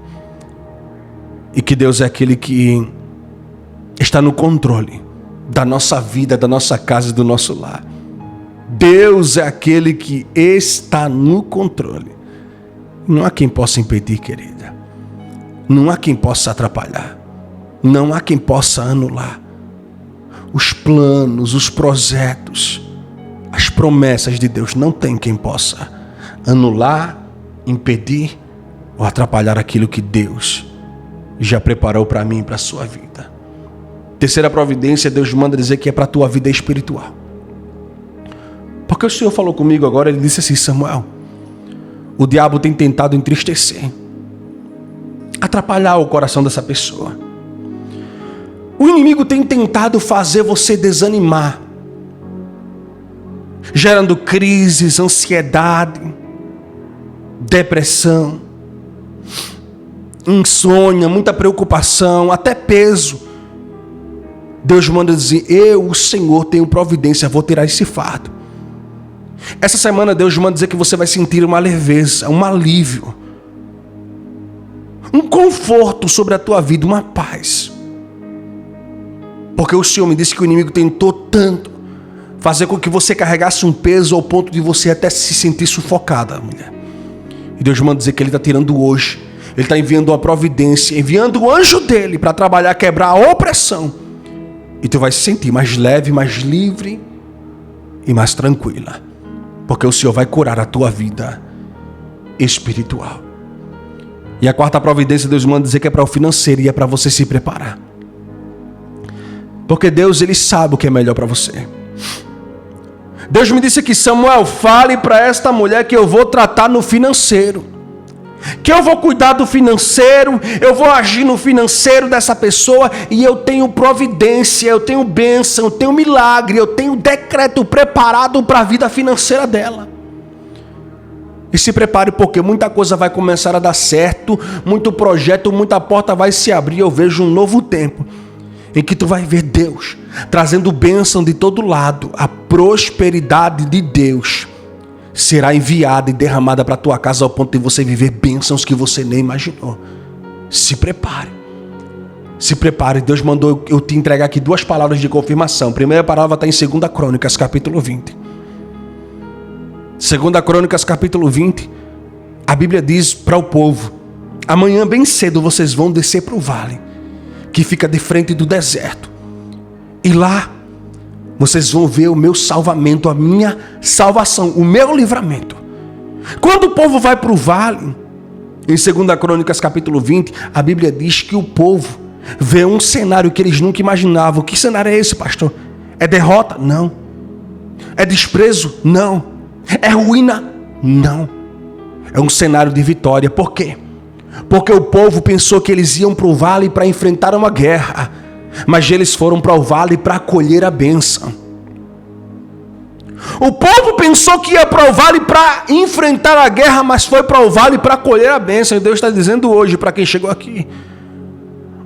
E que Deus é aquele que está no controle da nossa vida, da nossa casa e do nosso lar. Deus é aquele que está no controle. Não há quem possa impedir, querida. Não há quem possa atrapalhar. Não há quem possa anular os planos, os projetos, as promessas de Deus. Não tem quem possa anular, impedir ou atrapalhar aquilo que Deus já preparou para mim e para a sua vida. Terceira providência, Deus manda dizer que é para a tua vida espiritual. Porque o Senhor falou comigo agora, Ele disse assim: Samuel, o diabo tem tentado entristecer, atrapalhar o coração dessa pessoa. O inimigo tem tentado fazer você desanimar, gerando crises, ansiedade, depressão, insônia, muita preocupação, até peso. Deus manda dizer: eu, o Senhor, tenho providência, vou tirar esse fardo. Essa semana Deus manda dizer que você vai sentir uma leveza, um alívio, um conforto sobre a tua vida, uma paz. Porque o Senhor me disse que o inimigo tentou tanto fazer com que você carregasse um peso ao ponto de você até se sentir sufocada, mulher. E Deus manda dizer que Ele está tirando hoje. Ele está enviando uma providência, enviando o anjo dele para trabalhar, quebrar a opressão. E tu vai se sentir mais leve, mais livre e mais tranquila. Porque o Senhor vai curar a tua vida espiritual. E a quarta providência, Deus manda dizer que é para o financeiro e é para você se preparar. Porque Deus, Ele sabe o que é melhor para você. Deus me disse que Samuel, fale para esta mulher que eu vou tratar no financeiro. Que eu vou cuidar do financeiro, eu vou agir no financeiro dessa pessoa e eu tenho providência, eu tenho bênção, eu tenho milagre, eu tenho decreto preparado para a vida financeira dela. E se prepare porque muita coisa vai começar a dar certo, muito projeto, muita porta vai se abrir. Eu vejo um novo tempo em que tu vai ver Deus trazendo bênção de todo lado. A prosperidade de Deus será enviada e derramada para a tua casa ao ponto de você viver bênçãos que você nem imaginou. Se prepare. Se prepare. Deus mandou eu te entregar aqui 2 palavras de confirmação. A primeira palavra está em 2 Crônicas, capítulo 20. 2 Crônicas, capítulo 20. A Bíblia diz para o povo: amanhã bem cedo vocês vão descer para o vale, que fica de frente do deserto. E lá vocês vão ver o meu salvamento, a minha salvação, o meu livramento. Quando o povo vai para o vale, em 2 Crônicas capítulo 20, a Bíblia diz que o povo vê um cenário que eles nunca imaginavam. Que cenário é esse, pastor? É derrota? Não. É desprezo? Não. É ruína? Não. É um cenário de vitória. Por quê? Porque o povo pensou que eles iam para o vale para enfrentar uma guerra, mas eles foram para o vale para acolher a bênção. O povo pensou que ia para o vale para enfrentar a guerra, mas foi para o vale para acolher a bênção. E Deus está dizendo hoje para quem chegou aqui: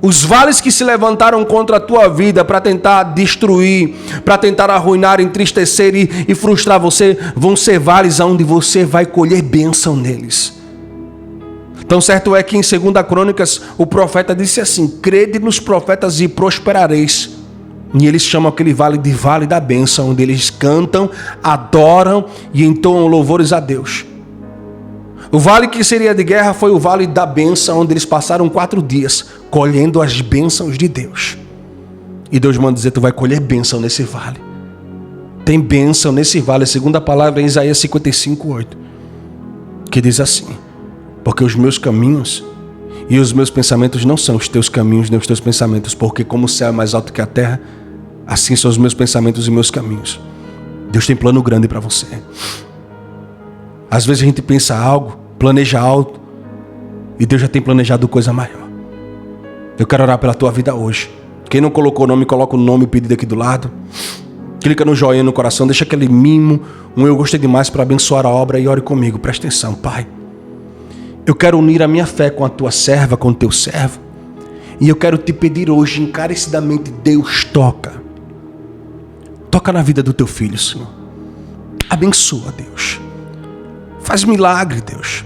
os vales que se levantaram contra a tua vida para tentar destruir, para tentar arruinar, entristecer e frustrar você, vão ser vales onde você vai colher bênção neles. Tão certo é que em 2 Crônicas o profeta disse assim: crede nos profetas e prosperareis. E eles chamam aquele vale de vale da bênção, onde eles cantam, adoram e entoam louvores a Deus. O vale que seria de guerra foi o vale da bênção, onde eles passaram 4 dias colhendo as bênçãos de Deus. E Deus manda dizer: tu vai colher bênção nesse vale. Tem bênção nesse vale. A segunda palavra é em Isaías 55:8, que diz assim: porque os meus caminhos e os meus pensamentos não são os teus caminhos nem os teus pensamentos, porque como o céu é mais alto que a terra, assim são os meus pensamentos e meus caminhos. Deus tem plano grande para você. Às vezes a gente pensa algo, planeja algo, e Deus já tem planejado coisa maior. Eu quero orar pela tua vida hoje. Quem não colocou o nome, coloca o nome, o pedido aqui do lado. Clica no joinha no coração, deixa aquele mimo, eu gostei demais, para abençoar a obra, e ore comigo. Presta atenção. Pai, eu quero unir a minha fé com a tua serva, com o teu servo. E eu quero te pedir hoje, encarecidamente, Deus, toca. Toca na vida do teu filho, Senhor. Abençoa, Deus. Faz milagre, Deus.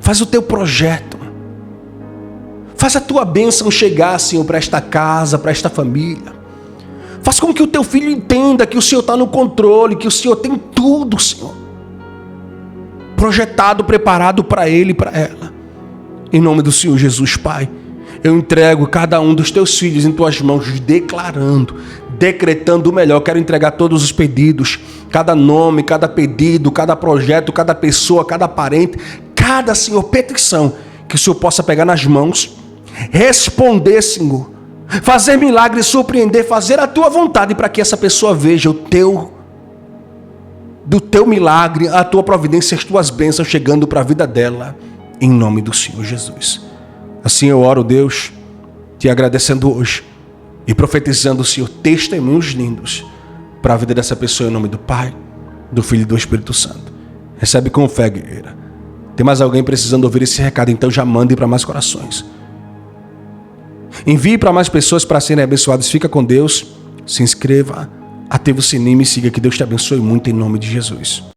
Faz o teu projeto. Faz a tua bênção chegar, Senhor, para esta casa, para esta família. Faz com que o teu filho entenda que o Senhor está no controle, que o Senhor tem tudo, Senhor, projetado, preparado para ele e para ela. Em nome do Senhor Jesus, Pai, eu entrego cada um dos teus filhos em tuas mãos, declarando, decretando o melhor. Quero entregar todos os pedidos, cada nome, cada pedido, cada projeto, cada pessoa, cada parente, cada, Senhor, petição, que o Senhor possa pegar nas mãos, responder, Senhor, fazer milagre, surpreender, fazer a tua vontade, para que essa pessoa veja do teu milagre, a tua providência, as tuas bênçãos chegando para a vida dela, em nome do Senhor Jesus. Assim eu oro, Deus, te agradecendo hoje e profetizando, Senhor, testemunhos lindos para a vida dessa pessoa, em nome do Pai, do Filho e do Espírito Santo. Recebe com fé, guerreira. Tem mais alguém precisando ouvir esse recado? Então já mande para mais corações. Envie para mais pessoas para serem abençoadas. Fica com Deus. Se inscreva, ative o sininho e me siga. Que Deus te abençoe muito em nome de Jesus.